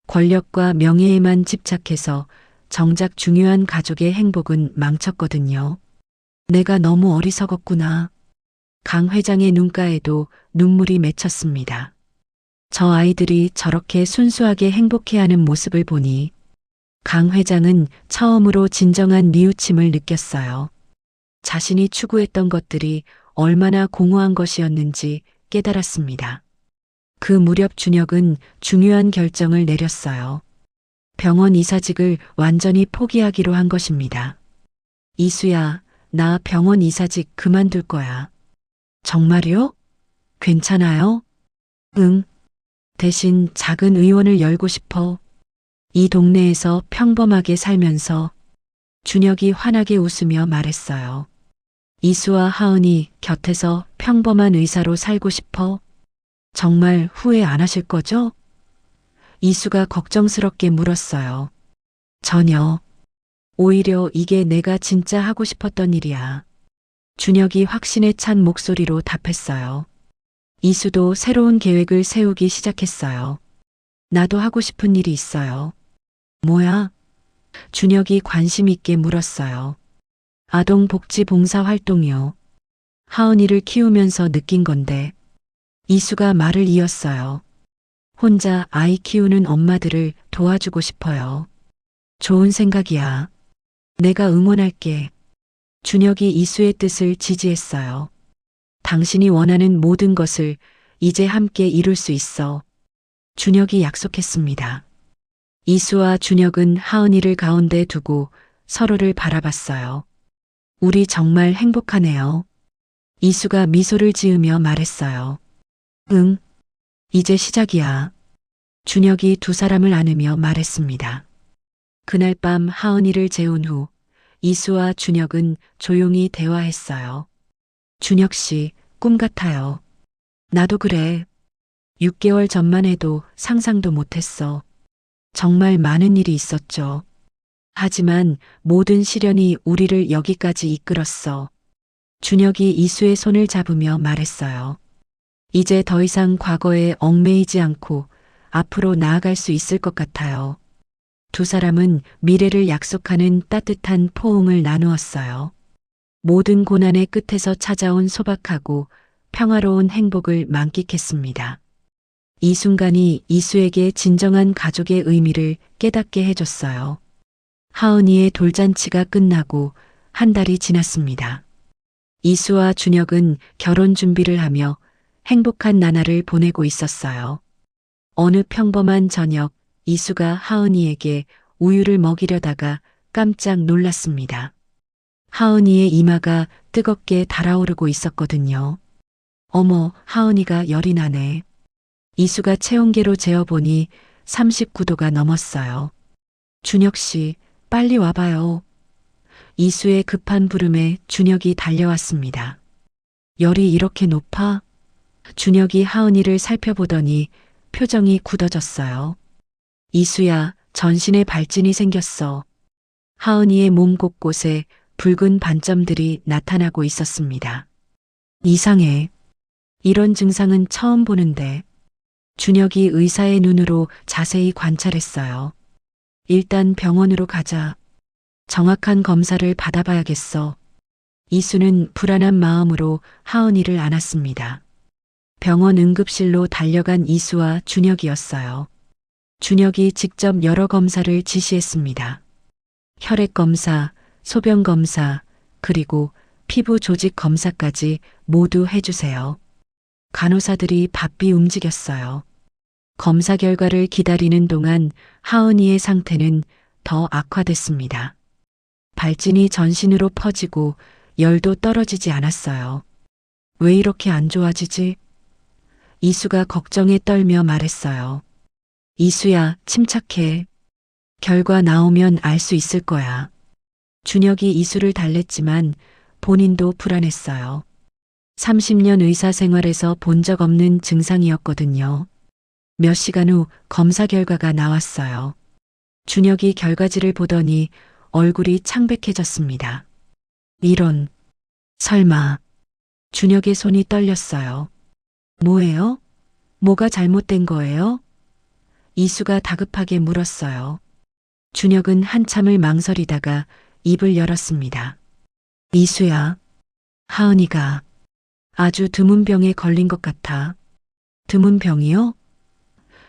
권력과 명예에만 집착해서 정작 중요한 가족의 행복은 망쳤거든요. 내가 너무 어리석었구나. 강 회장의 눈가에도 눈물이 맺혔습니다. 저 아이들이 저렇게 순수하게 행복해하는 모습을 보니 강 회장은 처음으로 진정한 뉘우침을 느꼈어요. 자신이 추구했던 것들이 얼마나 공허한 것이었는지 깨달았습니다. 그 무렵 준혁은 중요한 결정을 내렸어요. 병원 이사직을 완전히 포기하기로 한 것입니다. 이수야, 나 병원 이사직 그만둘 거야. 정말요? 괜찮아요? 응. 대신 작은 의원을 열고 싶어. 이 동네에서 평범하게 살면서. 준혁이 환하게 웃으며 말했어요. 이수와 하은이 곁에서 평범한 의사로 살고 싶어. 정말 후회 안 하실 거죠? 이수가 걱정스럽게 물었어요. 전혀. 오히려 이게 내가 진짜 하고 싶었던 일이야. 준혁이 확신에 찬 목소리로 답했어요. 이수도 새로운 계획을 세우기 시작했어요. 나도 하고 싶은 일이 있어요. 뭐야? 준혁이 관심 있게 물었어요. 아동복지봉사 활동이요. 하은이를 키우면서 느낀 건데. 이수가 말을 이었어요. 혼자 아이 키우는 엄마들을 도와주고 싶어요. 좋은 생각이야. 내가 응원할게. 준혁이 이수의 뜻을 지지했어요. 당신이 원하는 모든 것을 이제 함께 이룰 수 있어. 준혁이 약속했습니다. 이수와 준혁은 하은이를 가운데 두고 서로를 바라봤어요. 우리 정말 행복하네요. 이수가 미소를 지으며 말했어요. 응, 이제 시작이야. 준혁이 두 사람을 안으며 말했습니다. 그날 밤 하은이를 재운 후 이수와 준혁은 조용히 대화했어요. 준혁 씨, 꿈 같아요. 나도 그래. 6개월 전만 해도 상상도 못했어. 정말 많은 일이 있었죠. 하지만 모든 시련이 우리를 여기까지 이끌었어. 준혁이 이수의 손을 잡으며 말했어요. 이제 더 이상 과거에 얽매이지 않고 앞으로 나아갈 수 있을 것 같아요. 두 사람은 미래를 약속하는 따뜻한 포옹을 나누었어요. 모든 고난의 끝에서 찾아온 소박하고 평화로운 행복을 만끽했습니다. 이 순간이 이수에게 진정한 가족의 의미를 깨닫게 해줬어요. 하은이의 돌잔치가 끝나고 한 달이 지났습니다. 이수와 준혁은 결혼 준비를 하며 행복한 나날을 보내고 있었어요. 어느 평범한 저녁, 이수가 하은이에게 우유를 먹이려다가 깜짝 놀랐습니다. 하은이의 이마가 뜨겁게 달아오르고 있었거든요. 어머, 하은이가 열이 나네. 이수가 체온계로 재어보니 39도가 넘었어요. 준혁 씨, 빨리 와봐요. 이수의 급한 부름에 준혁이 달려왔습니다. 열이 이렇게 높아? 준혁이 하은이를 살펴보더니 표정이 굳어졌어요. 이수야, 전신에 발진이 생겼어. 하은이의 몸 곳곳에 붉은 반점들이 나타나고 있었습니다. 이상해. 이런 증상은 처음 보는데. 준혁이 의사의 눈으로 자세히 관찰했어요. 일단 병원으로 가자. 정확한 검사를 받아봐야겠어. 이수는 불안한 마음으로 하은이를 안았습니다. 병원 응급실로 달려간 이수와 준혁이었어요. 준혁이 직접 여러 검사를 지시했습니다. 혈액 검사, 소변 검사, 그리고 피부 조직 검사까지 모두 해주세요. 간호사들이 바삐 움직였어요. 검사 결과를 기다리는 동안 하은이의 상태는 더 악화됐습니다. 발진이 전신으로 퍼지고 열도 떨어지지 않았어요. 왜 이렇게 안 좋아지지? 이수가 걱정에 떨며 말했어요. 이수야, 침착해. 결과 나오면 알 수 있을 거야. 준혁이 이수를 달랬지만 본인도 불안했어요. 30년 의사 생활에서 본 적 없는 증상이었거든요. 몇 시간 후 검사 결과가 나왔어요. 준혁이 결과지를 보더니 얼굴이 창백해졌습니다. 이런, 설마. 준혁의 손이 떨렸어요. 뭐예요? 뭐가 잘못된 거예요? 이수가 다급하게 물었어요. 준혁은 한참을 망설이다가 입을 열었습니다. 이수야, 하은이가 아주 드문 병에 걸린 것 같아. 드문 병이요?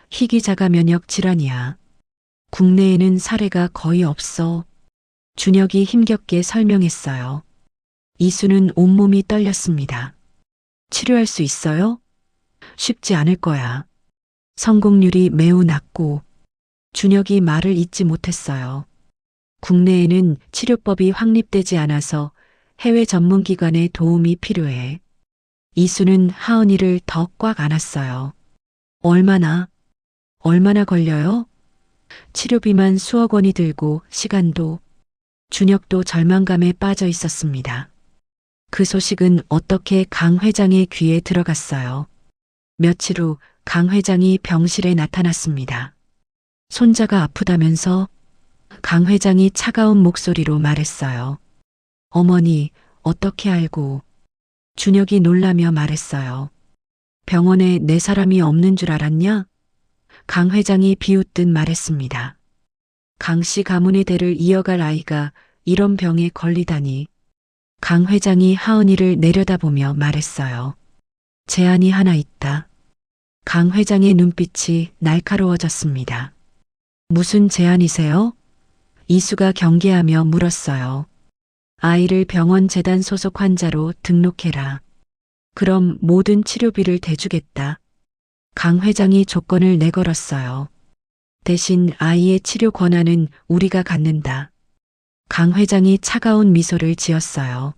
희귀자가 면역 질환이야. 국내에는 사례가 거의 없어. 준혁이 힘겹게 설명했어요. 이수는 온몸이 떨렸습니다. 치료할 수 있어요? 쉽지 않을 거야. 성공률이 매우 낮고. 준혁이 말을 잇지 못했어요. 국내에는 치료법이 확립되지 않아서 해외 전문기관의 도움이 필요해. 이수는 하은이를 더 꽉 안았어요. 얼마나 걸려요? 치료비만 수억 원이 들고 시간도. 준혁도 절망감에 빠져 있었습니다. 그 소식은 어떻게 강 회장의 귀에 들어갔어요. 며칠 후 강 회장이 병실에 나타났습니다. 손자가 아프다면서? 강 회장이 차가운 목소리로 말했어요. 어머니, 어떻게 알고? 준혁이 놀라며 말했어요. 병원에 내 사람이 없는 줄 알았냐? 강 회장이 비웃듯 말했습니다. 강 씨 가문의 대를 이어갈 아이가 이런 병에 걸리다니. 강 회장이 하은이를 내려다보며 말했어요. 제안이 하나 있다. 강 회장의 눈빛이 날카로워졌습니다. 무슨 제안이세요? 이수가 경계하며 물었어요. 아이를 병원 재단 소속 환자로 등록해라. 그럼 모든 치료비를 대주겠다. 강 회장이 조건을 내걸었어요. 대신 아이의 치료 권한은 우리가 갖는다. 강 회장이 차가운 미소를 지었어요.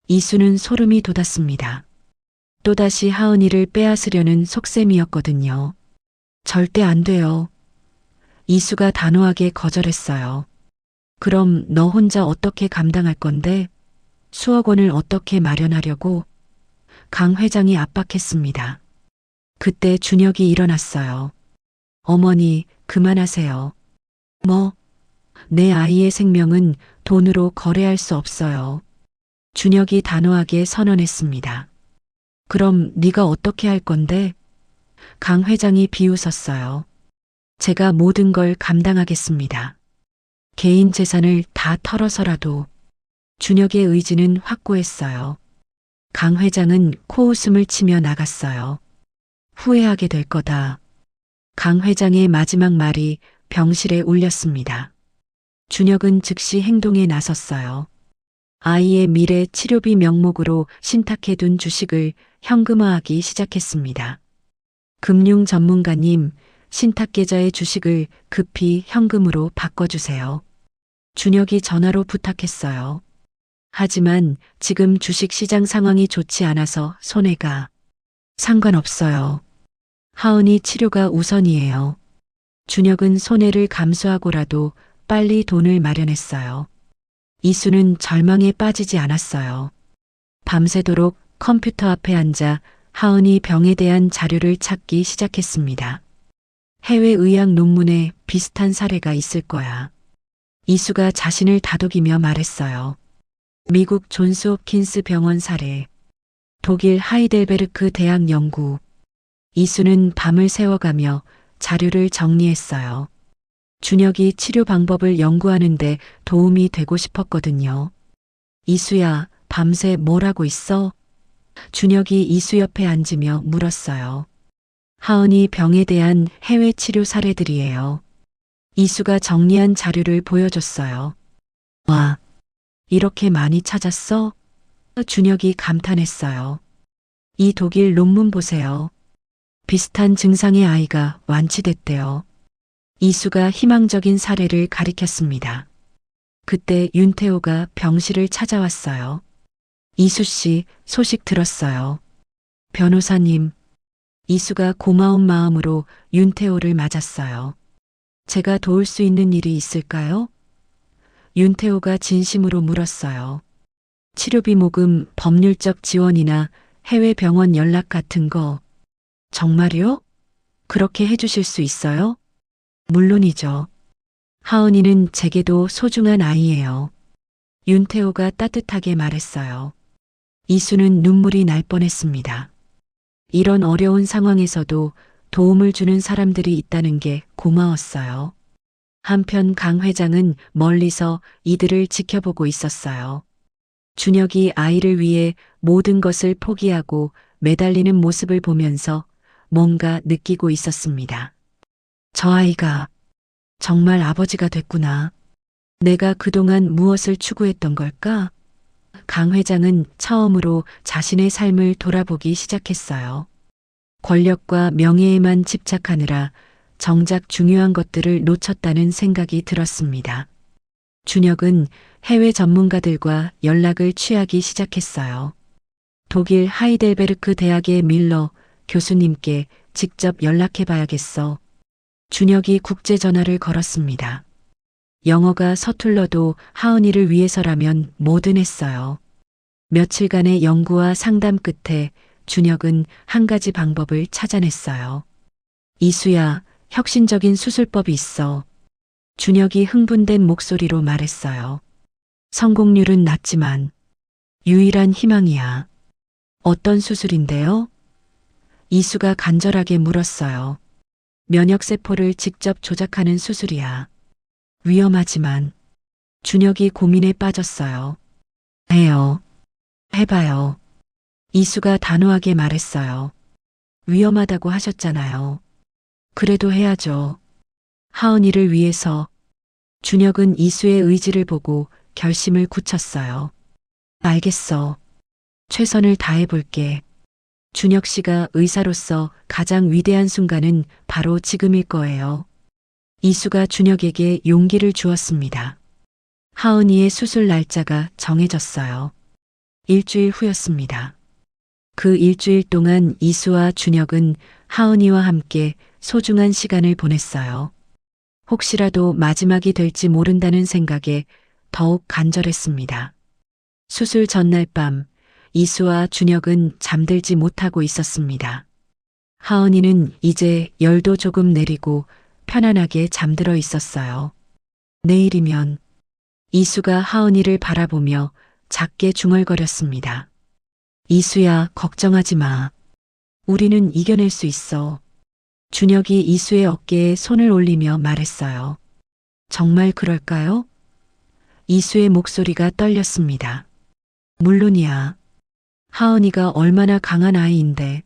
이수는 소름이 돋았습니다. 또다시 하은이를 빼앗으려는 속셈이었거든요. 절대 안 돼요. 이수가 단호하게 거절했어요. 그럼 너 혼자 어떻게 감당할 건데? 수억 원을 어떻게 마련하려고? 강 회장이 압박했습니다. 그때 준혁이 일어났어요. 어머니, 그만하세요. 뭐? 내 아이의 생명은 돈으로 거래할 수 없어요. 준혁이 단호하게 선언했습니다. 그럼 네가 어떻게 할 건데? 강 회장이 비웃었어요. 제가 모든 걸 감당하겠습니다. 개인 재산을 다 털어서라도. 준혁의 의지는 확고했어요. 강 회장은 코웃음을 치며 나갔어요. 후회하게 될 거다. 강 회장의 마지막 말이 병실에 울렸습니다. 준혁은 즉시 행동에 나섰어요. 아이의 미래 치료비 명목으로 신탁해둔 주식을 현금화하기 시작했습니다. 금융 전문가님, 신탁 계좌의 주식을 급히 현금으로 바꿔주세요. 준혁이 전화로 부탁했어요. 하지만 지금 주식 시장 상황이 좋지 않아서 손해가. 상관없어요. 하은이 치료가 우선이에요. 준혁은 손해를 감수하고라도 빨리 돈을 마련했어요. 이수는 절망에 빠지지 않았어요. 밤새도록 컴퓨터 앞에 앉아 하은이 병에 대한 자료를 찾기 시작했습니다. 해외 의학 논문에 비슷한 사례가 있을 거야. 이수가 자신을 다독이며 말했어요. 미국 존스 홉킨스 병원 사례, 독일 하이델베르크 대학 연구. 이수는 밤을 새워가며 자료를 정리했어요. 준혁이 치료 방법을 연구하는데 도움이 되고 싶었거든요. 이수야, 밤새 뭘 하고 있어? 준혁이 이수 옆에 앉으며 물었어요. 하은이 병에 대한 해외 치료 사례들이에요. 이수가 정리한 자료를 보여줬어요. 와, 이렇게 많이 찾았어? 준혁이 감탄했어요. 이 독일 논문 보세요. 비슷한 증상의 아이가 완치됐대요. 이수가 희망적인 사례를 가리켰습니다. 그때 윤태호가 병실을 찾아왔어요. 이수 씨, 소식 들었어요. 변호사님. 이수가 고마운 마음으로 윤태호를 맞았어요. 제가 도울 수 있는 일이 있을까요? 윤태호가 진심으로 물었어요. 치료비 모금, 법률적 지원이나 해외 병원 연락 같은 거. 정말요? 그렇게 해주실 수 있어요? 물론이죠. 하은이는 제게도 소중한 아이예요. 윤태호가 따뜻하게 말했어요. 이수는 눈물이 날 뻔했습니다. 이런 어려운 상황에서도 도움을 주는 사람들이 있다는 게 고마웠어요. 한편 강 회장은 멀리서 이들을 지켜보고 있었어요. 준혁이 아이를 위해 모든 것을 포기하고 매달리는 모습을 보면서 뭔가 느끼고 있었습니다. 저 아이가 정말 아버지가 됐구나. 내가 그동안 무엇을 추구했던 걸까? 강 회장은 처음으로 자신의 삶을 돌아보기 시작했어요. 권력과 명예에만 집착하느라 정작 중요한 것들을 놓쳤다는 생각이 들었습니다. 준혁은 해외 전문가들과 연락을 취하기 시작했어요. 독일 하이델베르크 대학의 밀러 교수님께 직접 연락해 봐야겠어. 준혁이 국제 전화를 걸었습니다. 영어가 서툴러도 하은이를 위해서라면 뭐든 했어요. 며칠간의 연구와 상담 끝에 준혁은 한 가지 방법을 찾아냈어요. 이수야, 혁신적인 수술법이 있어. 준혁이 흥분된 목소리로 말했어요. 성공률은 낮지만 유일한 희망이야. 어떤 수술인데요? 이수가 간절하게 물었어요. 면역세포를 직접 조작하는 수술이야. 위험하지만 준혁이 고민에 빠졌어요. 해요. 해봐요. 이수가 단호하게 말했어요. 위험하다고 하셨잖아요. 그래도 해야죠. 하은이를 위해서. 준혁은 이수의 의지를 보고 결심을 굳혔어요. 알겠어. 최선을 다해볼게. 준혁 씨가 의사로서 가장 위대한 순간은 바로 지금일 거예요. 이수가 준혁에게 용기를 주었습니다. 하은이의 수술 날짜가 정해졌어요. 일주일 후였습니다. 그 일주일 동안 이수와 준혁은 하은이와 함께 소중한 시간을 보냈어요. 혹시라도 마지막이 될지 모른다는 생각에 더욱 간절했습니다. 수술 전날 밤 이수와 준혁은 잠들지 못하고 있었습니다. 하은이는 이제 열도 조금 내리고 편안하게 잠들어 있었어요. 내일이면 이수가 하은이를 바라보며 작게 중얼거렸습니다. 이수야, 걱정하지 마. 우리는 이겨낼 수 있어. 준혁이 이수의 어깨에 손을 올리며 말했어요. 정말 그럴까요? 이수의 목소리가 떨렸습니다. 물론이야. 하은이가 얼마나 강한 아이인데.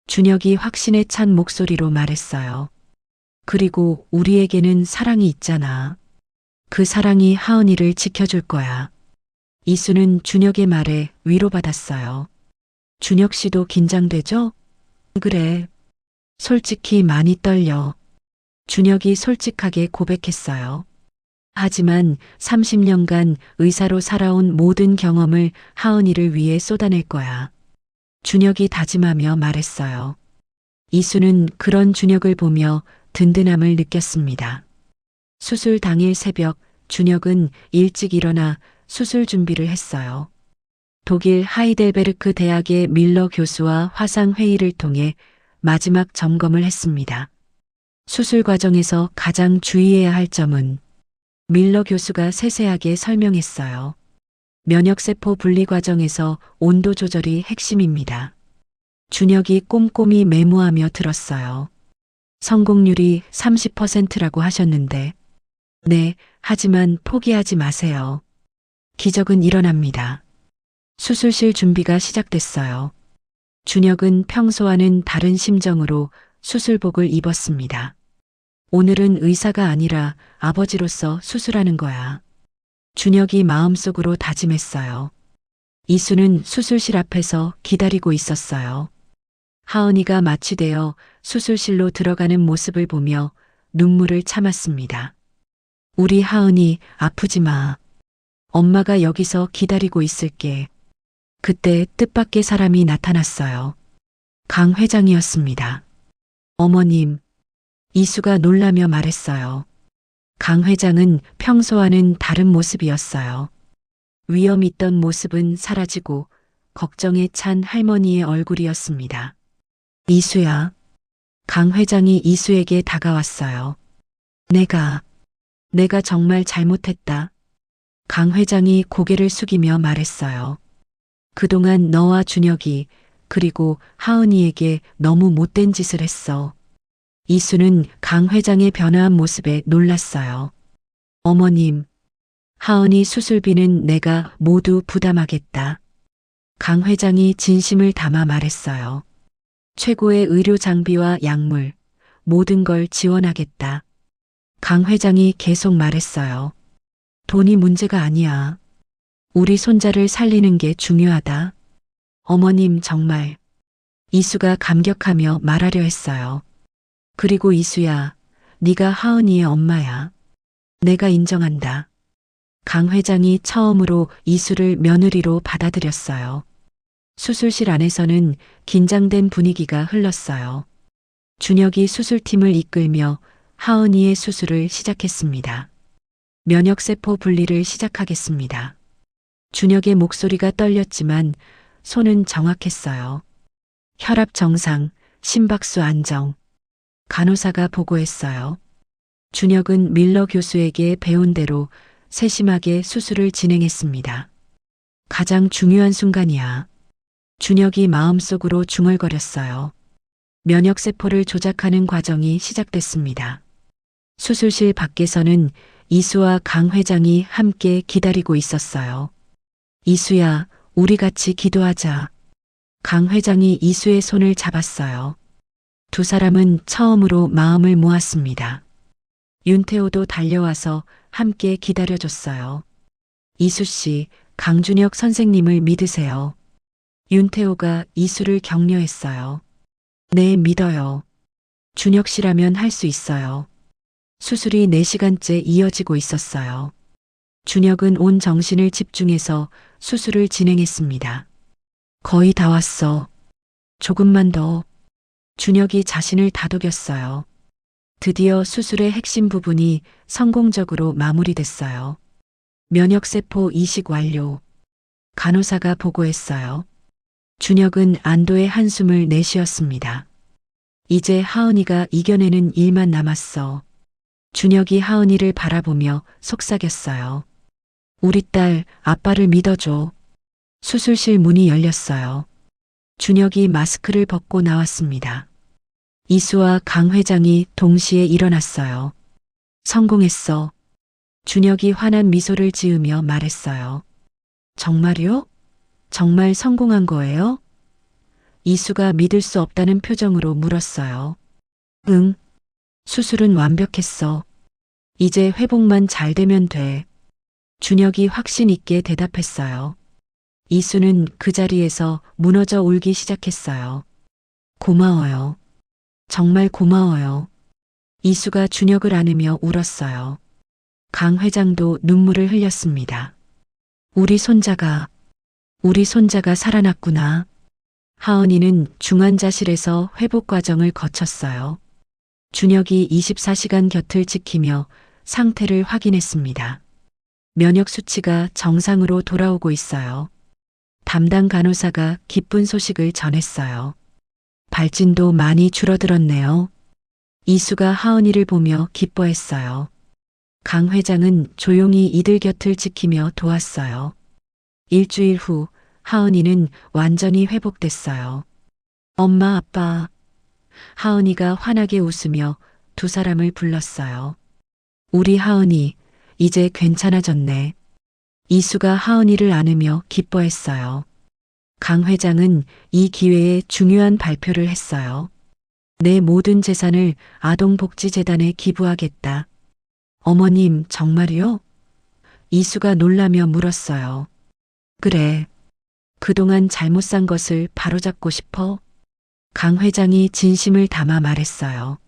준혁이 확신에 찬 목소리로 말했어요. 그리고 우리에게는 사랑이 있잖아. 그 사랑이 하은이를 지켜줄 거야. 이수는 준혁의 말에 위로받았어요. 준혁 씨도 긴장되죠? 그래. 솔직히 많이 떨려. 준혁이 솔직하게 고백했어요. 하지만 30년간 의사로 살아온 모든 경험을 하은이를 위해 쏟아낼 거야. 준혁이 다짐하며 말했어요. 이수는 그런 준혁을 보며 든든함을 느꼈습니다. 수술 당일 새벽 준혁은 일찍 일어나 수술 준비를 했어요. 독일 하이델베르크 대학의 밀러 교수와 화상 회의를 통해 마지막 점검을 했습니다. 수술 과정에서 가장 주의해야 할 점은 밀러 교수가 세세하게 설명했어요. 면역세포 분리 과정에서 온도 조절이 핵심입니다. 준혁이 꼼꼼히 메모하며 들었어요. 성공률이 30%라고 하셨는데. 네, 하지만 포기하지 마세요. 기적은 일어납니다. 수술실 준비가 시작됐어요. 준혁은 평소와는 다른 심정으로 수술복을 입었습니다. 오늘은 의사가 아니라 아버지로서 수술하는 거야. 준혁이 마음속으로 다짐했어요. 이수는 수술실 앞에서 기다리고 있었어요. 하은이가 마취되어 수술실로 들어가는 모습을 보며 눈물을 참았습니다. 우리 하은이 아프지 마. 엄마가 여기서 기다리고 있을게. 그때 뜻밖의 사람이 나타났어요. 강 회장이었습니다. 어머님, 이수가 놀라며 말했어요. 강 회장은 평소와는 다른 모습이었어요. 위험 있던 모습은 사라지고 걱정에 찬 할머니의 얼굴이었습니다. 이수야, 강 회장이 이수에게 다가왔어요. 내가 정말 잘못했다. 강 회장이 고개를 숙이며 말했어요. 그동안 너와 준혁이 그리고 하은이에게 너무 못된 짓을 했어. 이수는 강 회장의 변화한 모습에 놀랐어요. 어머님, 하은이 수술비는 내가 모두 부담하겠다. 강 회장이 진심을 담아 말했어요. 최고의 의료 장비와 약물, 모든 걸 지원하겠다. 강 회장이 계속 말했어요. 돈이 문제가 아니야. 우리 손자를 살리는 게 중요하다. 어머님 정말. 이수가 감격하며 말하려 했어요. 그리고 이수야, 네가 하은이의 엄마야. 내가 인정한다. 강 회장이 처음으로 이수를 며느리로 받아들였어요. 수술실 안에서는 긴장된 분위기가 흘렀어요. 준혁이 수술팀을 이끌며 하은이의 수술을 시작했습니다. 면역세포 분리를 시작하겠습니다. 준혁의 목소리가 떨렸지만 손은 정확했어요. 혈압 정상, 심박수 안정. 간호사가 보고했어요. 준혁은 밀러 교수에게 배운 대로 세심하게 수술을 진행했습니다. 가장 중요한 순간이야. 준혁이 마음속으로 중얼거렸어요. 면역세포를 조작하는 과정이 시작됐습니다. 수술실 밖에서는 이수와 강 회장이 함께 기다리고 있었어요. 이수야, 우리 같이 기도하자. 강 회장이 이수의 손을 잡았어요. 두 사람은 처음으로 마음을 모았습니다. 윤태호도 달려와서 함께 기다려줬어요. 이수 씨, 강준혁 선생님을 믿으세요. 윤태호가 이수를 격려했어요. 네, 믿어요. 준혁 씨라면 할 수 있어요. 수술이 4시간째 이어지고 있었어요. 준혁은 온 정신을 집중해서 수술을 진행했습니다. 거의 다 왔어. 조금만 더. 준혁이 자신을 다독였어요. 드디어 수술의 핵심 부분이 성공적으로 마무리됐어요. 면역세포 이식 완료. 간호사가 보고했어요. 준혁은 안도의 한숨을 내쉬었습니다. 이제 하은이가 이겨내는 일만 남았어. 준혁이 하은이를 바라보며 속삭였어요. 우리 딸, 아빠를 믿어줘. 수술실 문이 열렸어요. 준혁이 마스크를 벗고 나왔습니다. 이수와 강 회장이 동시에 일어났어요. 성공했어. 준혁이 환한 미소를 지으며 말했어요. 정말요? 정말 성공한 거예요? 이수가 믿을 수 없다는 표정으로 물었어요. 응. 수술은 완벽했어. 이제 회복만 잘 되면 돼. 준혁이 확신 있게 대답했어요. 이수는 그 자리에서 무너져 울기 시작했어요. 고마워요. 정말 고마워요. 이수가 준혁을 안으며 울었어요. 강 회장도 눈물을 흘렸습니다. 우리 손자가 살아났구나. 하은이는 중환자실에서 회복 과정을 거쳤어요. 준혁이 24시간 곁을 지키며 상태를 확인했습니다. 면역 수치가 정상으로 돌아오고 있어요. 담당 간호사가 기쁜 소식을 전했어요. 발진도 많이 줄어들었네요. 이수가 하은이를 보며 기뻐했어요. 강 회장은 조용히 이들 곁을 지키며 도왔어요. 일주일 후 하은이는 완전히 회복됐어요. 엄마, 아빠. 하은이가 환하게 웃으며 두 사람을 불렀어요. 우리 하은이, 이제 괜찮아졌네. 이수가 하은이를 안으며 기뻐했어요. 강 회장은 이 기회에 중요한 발표를 했어요. 내 모든 재산을 아동복지재단에 기부하겠다. 어머님, 정말요? 이수가 놀라며 물었어요. 그래. 그동안 잘못 산 것을 바로잡고 싶어? 강 회장이 진심을 담아 말했어요.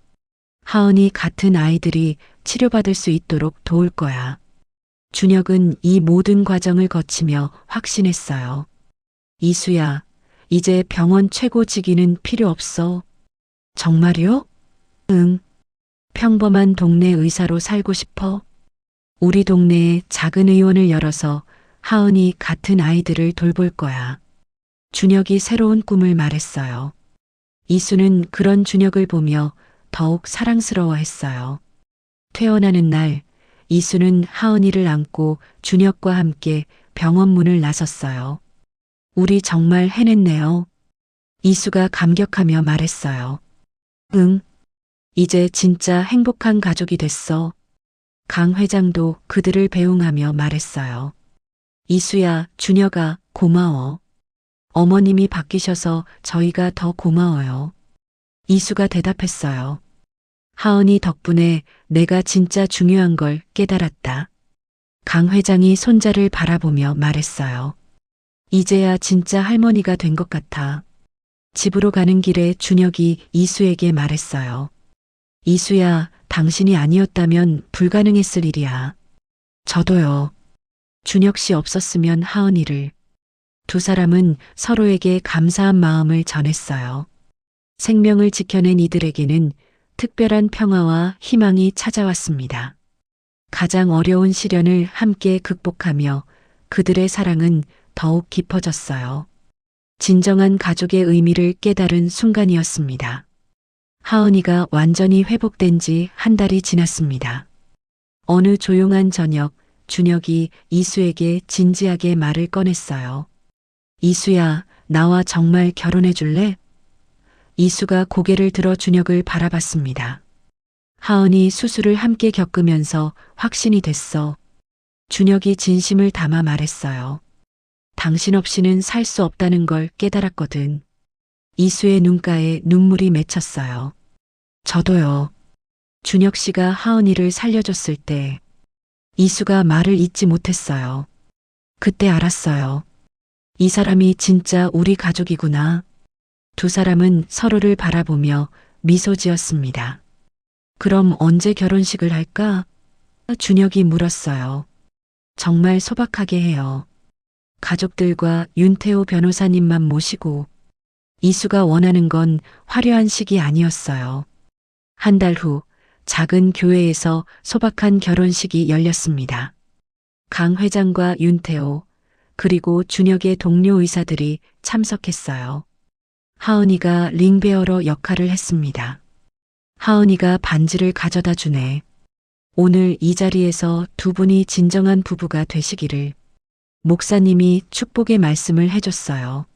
하은이 같은 아이들이 치료받을 수 있도록 도울 거야. 준혁은 이 모든 과정을 거치며 확신했어요. 이수야, 이제 병원 최고 직위는 필요 없어. 정말요? 응. 평범한 동네 의사로 살고 싶어? 우리 동네에 작은 의원을 열어서 하은이 같은 아이들을 돌볼 거야. 준혁이 새로운 꿈을 말했어요. 이수는 그런 준혁을 보며 더욱 사랑스러워했어요. 퇴원하는 날, 이수는 하은이를 안고 준혁과 함께 병원 문을 나섰어요. 우리 정말 해냈네요. 이수가 감격하며 말했어요. 응, 이제 진짜 행복한 가족이 됐어. 강 회장도 그들을 배웅하며 말했어요. 이수야, 준혁아, 고마워. 어머님이 바뀌셔서 저희가 더 고마워요. 이수가 대답했어요. 하은이 덕분에 내가 진짜 중요한 걸 깨달았다. 강 회장이 손자를 바라보며 말했어요. 이제야 진짜 할머니가 된 것 같아. 집으로 가는 길에 준혁이 이수에게 말했어요. 이수야, 당신이 아니었다면 불가능했을 일이야. 저도요. 준혁 씨 없었으면 하은이를. 두 사람은 서로에게 감사한 마음을 전했어요. 생명을 지켜낸 이들에게는 특별한 평화와 희망이 찾아왔습니다. 가장 어려운 시련을 함께 극복하며 그들의 사랑은 더욱 깊어졌어요. 진정한 가족의 의미를 깨달은 순간이었습니다. 하은이가 완전히 회복된 지 한 달이 지났습니다. 어느 조용한 저녁, 준혁이 이수에게 진지하게 말을 꺼냈어요. 이수야, 나와 정말 결혼해 줄래? 이수가 고개를 들어 준혁을 바라봤습니다. 하은이 수술을 함께 겪으면서 확신이 됐어. 준혁이 진심을 담아 말했어요. 당신 없이는 살 수 없다는 걸 깨달았거든. 이수의 눈가에 눈물이 맺혔어요. 저도요. 준혁 씨가 하은이를 살려줬을 때 이수가 말을 잇지 못했어요. 그때 알았어요. 이 사람이 진짜 우리 가족이구나. 두 사람은 서로를 바라보며 미소 지었습니다. 그럼 언제 결혼식을 할까? 준혁이 물었어요. 정말 소박하게 해요. 가족들과 윤태호 변호사님만 모시고. 이수가 원하는 건 화려한 식이 아니었어요. 한 달 후 작은 교회에서 소박한 결혼식이 열렸습니다. 강 회장과 윤태호, 그리고 준혁의 동료 의사들이 참석했어요. 하은이가 링베어러 역할을 했습니다. 하은이가 반지를 가져다 주네. 오늘 이 자리에서 두 분이 진정한 부부가 되시기를. 목사님이 축복의 말씀을 해줬어요.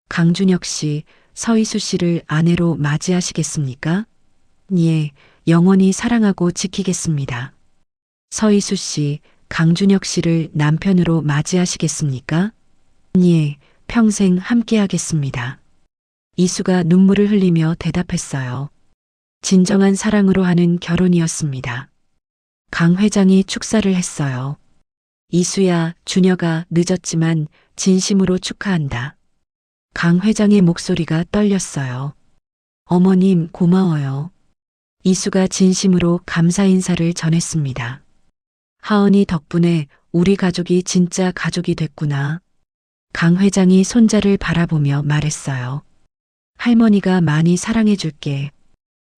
강준혁 씨, 서희수 씨를 아내로 맞이하시겠습니까? 예, 영원히 사랑하고 지키겠습니다. 서희수 씨, 강준혁 씨를 남편으로 맞이하시겠습니까? 예, 평생 함께하겠습니다. 이수가 눈물을 흘리며 대답했어요. 진정한 사랑으로 하는 결혼이었습니다. 강 회장이 축사를 했어요. 이수야, 준혁아, 늦었지만 진심으로 축하한다. 강 회장의 목소리가 떨렸어요. 어머님, 고마워요. 이수가 진심으로 감사 인사를 전했습니다. 하은이 덕분에 우리 가족이 진짜 가족이 됐구나. 강 회장이 손자를 바라보며 말했어요. 할머니가 많이 사랑해 줄게.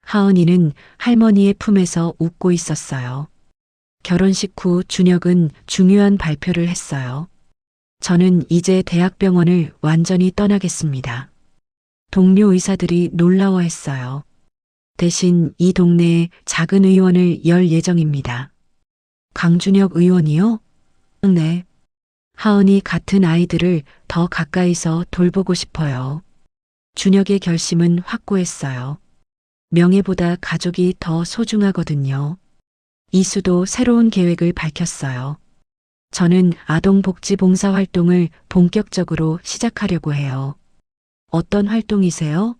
하은이는 할머니의 품에서 웃고 있었어요. 결혼식 후 준혁은 중요한 발표를 했어요. 저는 이제 대학병원을 완전히 떠나겠습니다. 동료 의사들이 놀라워했어요. 대신 이 동네에 작은 의원을 열 예정입니다. 강준혁 의원이요? 네. 하은이 같은 아이들을 더 가까이서 돌보고 싶어요. 준혁의 결심은 확고했어요. 명예보다 가족이 더 소중하거든요. 이수도 새로운 계획을 밝혔어요. 저는 아동복지 봉사활동을 본격적으로 시작하려고 해요. 어떤 활동이세요?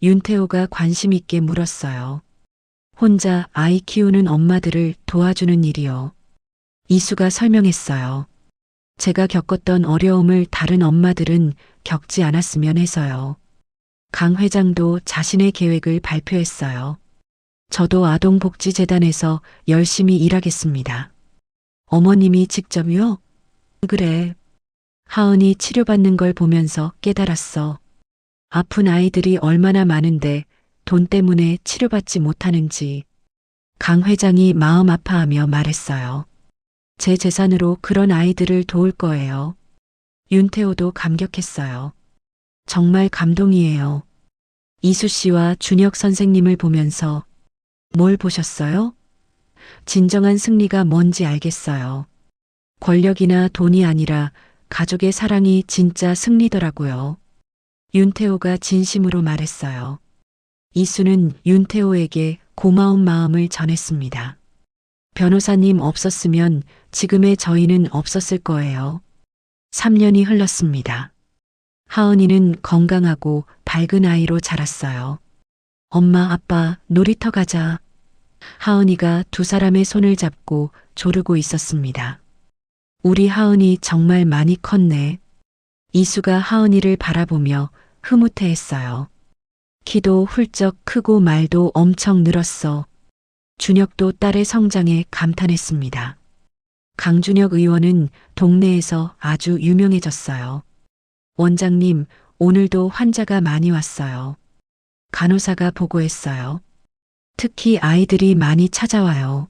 윤태호가 관심 있게 물었어요. 혼자 아이 키우는 엄마들을 도와주는 일이요. 이수가 설명했어요. 제가 겪었던 어려움을 다른 엄마들은 겪지 않았으면 해서요. 강 회장도 자신의 계획을 발표했어요. 저도 아동복지재단에서 열심히 일하겠습니다. 어머님이 직접요? 그래. 하은이 치료받는 걸 보면서 깨달았어. 아픈 아이들이 얼마나 많은데 돈 때문에 치료받지 못하는지. 강 회장이 마음 아파하며 말했어요. 제 재산으로 그런 아이들을 도울 거예요. 윤태호도 감격했어요. 정말 감동이에요. 이수 씨와 준혁 선생님을 보면서 뭘 보셨어요? 진정한 승리가 뭔지 알겠어요. 권력이나 돈이 아니라 가족의 사랑이 진짜 승리더라고요. 윤태호가 진심으로 말했어요. 이수는 윤태호에게 고마운 마음을 전했습니다. 변호사님 없었으면 지금의 저희는 없었을 거예요. 3년이 흘렀습니다. 하은이는 건강하고 밝은 아이로 자랐어요. 엄마, 아빠, 놀이터 가자. 하은이가 두 사람의 손을 잡고 조르고 있었습니다. 우리 하은이 정말 많이 컸네. 이수가 하은이를 바라보며 흐뭇해했어요. 키도 훌쩍 크고 말도 엄청 늘었어. 준혁도 딸의 성장에 감탄했습니다. 강준혁 의원은 동네에서 아주 유명해졌어요. 원장님, 오늘도 환자가 많이 왔어요. 간호사가 보고했어요. 특히 아이들이 많이 찾아와요.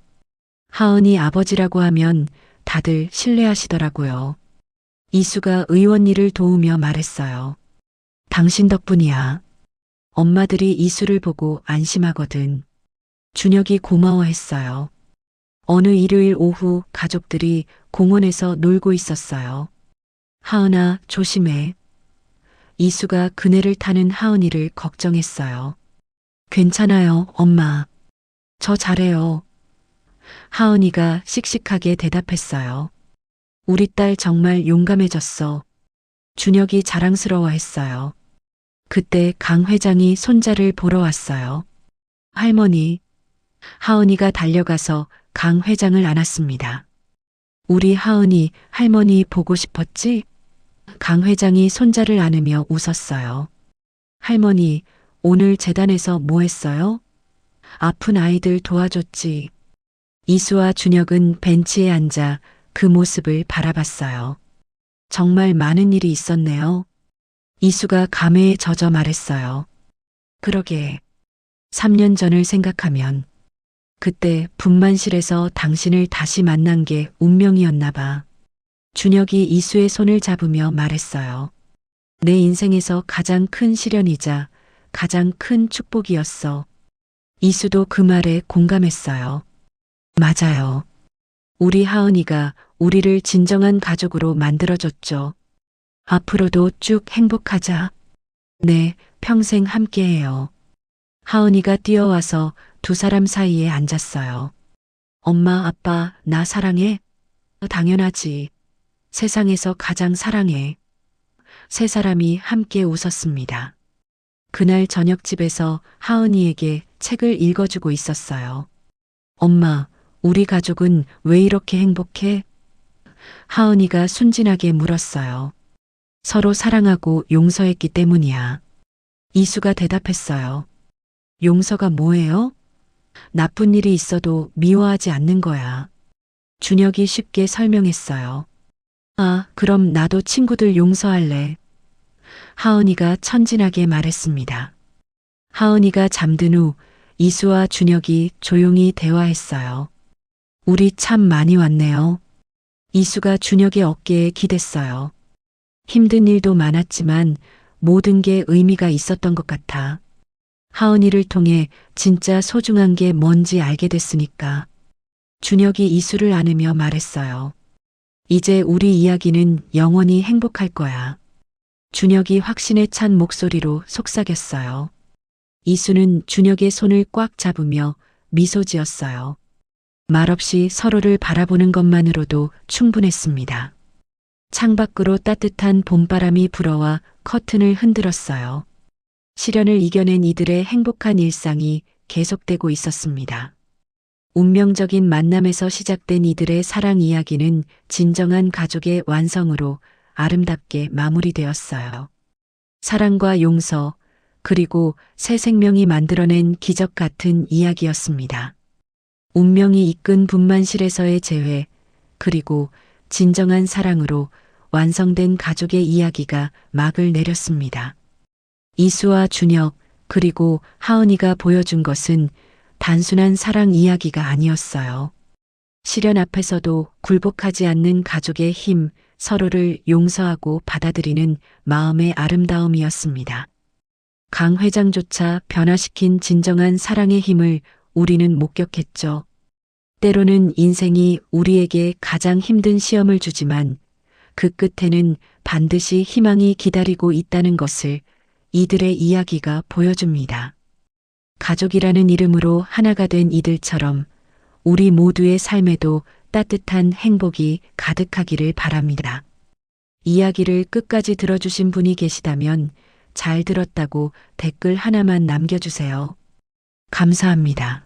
하은이 아버지라고 하면 다들 신뢰하시더라고요. 이수가 의원 일을 도우며 말했어요. 당신 덕분이야. 엄마들이 이수를 보고 안심하거든. 준혁이 고마워했어요. 어느 일요일 오후 가족들이 공원에서 놀고 있었어요. 하은아, 조심해. 이수가 그네를 타는 하은이를 걱정했어요. 괜찮아요, 엄마. 저 잘해요. 하은이가 씩씩하게 대답했어요. 우리 딸 정말 용감해졌어. 준혁이 자랑스러워했어요. 그때 강 회장이 손자를 보러 왔어요. 할머니. 하은이가 달려가서 강 회장을 안았습니다. 우리 하은이 할머니 보고 싶었지? 강 회장이 손자를 안으며 웃었어요. 할머니, 오늘 재단에서 뭐 했어요? 아픈 아이들 도와줬지. 이수와 준혁은 벤치에 앉아 그 모습을 바라봤어요. 정말 많은 일이 있었네요. 이수가 감회에 젖어 말했어요. 그러게. 3년 전을 생각하면 그때 분만실에서 당신을 다시 만난 게 운명이었나 봐. 준혁이 이수의 손을 잡으며 말했어요. 내 인생에서 가장 큰 시련이자 가장 큰 축복이었어. 이수도 그 말에 공감했어요. 맞아요. 우리 하은이가 우리를 진정한 가족으로 만들어줬죠. 앞으로도 쭉 행복하자. 네, 평생 함께해요. 하은이가 뛰어와서 두 사람 사이에 앉았어요. 엄마, 아빠, 나 사랑해? 당연하지. 세상에서 가장 사랑해. 세 사람이 함께 웃었습니다. 그날 저녁집에서 하은이에게 책을 읽어주고 있었어요. 엄마, 우리 가족은 왜 이렇게 행복해? 하은이가 순진하게 물었어요. 서로 사랑하고 용서했기 때문이야. 이수가 대답했어요. 용서가 뭐예요? 나쁜 일이 있어도 미워하지 않는 거야. 준혁이 쉽게 설명했어요. 아, 그럼 나도 친구들 용서할래. 하은이가 천진하게 말했습니다. 하은이가 잠든 후 이수와 준혁이 조용히 대화했어요. 우리 참 많이 왔네요. 이수가 준혁의 어깨에 기댔어요. 힘든 일도 많았지만 모든 게 의미가 있었던 것 같아. 하은이를 통해 진짜 소중한 게 뭔지 알게 됐으니까. 준혁이 이수를 안으며 말했어요. 이제 우리 이야기는 영원히 행복할 거야. 준혁이 확신에 찬 목소리로 속삭였어요. 이수는 준혁의 손을 꽉 잡으며 미소 지었어요. 말없이 서로를 바라보는 것만으로도 충분했습니다. 창밖으로 따뜻한 봄바람이 불어와 커튼을 흔들었어요. 시련을 이겨낸 이들의 행복한 일상이 계속되고 있었습니다. 운명적인 만남에서 시작된 이들의 사랑 이야기는 진정한 가족의 완성으로 아름답게 마무리되었어요. 사랑과 용서, 그리고 새 생명이 만들어낸 기적 같은 이야기였습니다. 운명이 이끈 분만실에서의 재회, 그리고 진정한 사랑으로 완성된 가족의 이야기가 막을 내렸습니다. 이수와 준혁, 그리고 하은이가 보여준 것은 단순한 사랑 이야기가 아니었어요. 시련 앞에서도 굴복하지 않는 가족의 힘, 서로를 용서하고 받아들이는 마음의 아름다움이었습니다. 강 회장조차 변화시킨 진정한 사랑의 힘을 우리는 목격했죠. 때로는 인생이 우리에게 가장 힘든 시험을 주지만 그 끝에는 반드시 희망이 기다리고 있다는 것을 이들의 이야기가 보여줍니다. 가족이라는 이름으로 하나가 된 이들처럼 우리 모두의 삶에도 따뜻한 행복이 가득하기를 바랍니다. 이야기를 끝까지 들어주신 분이 계시다면 잘 들었다고 댓글 하나만 남겨주세요. 감사합니다.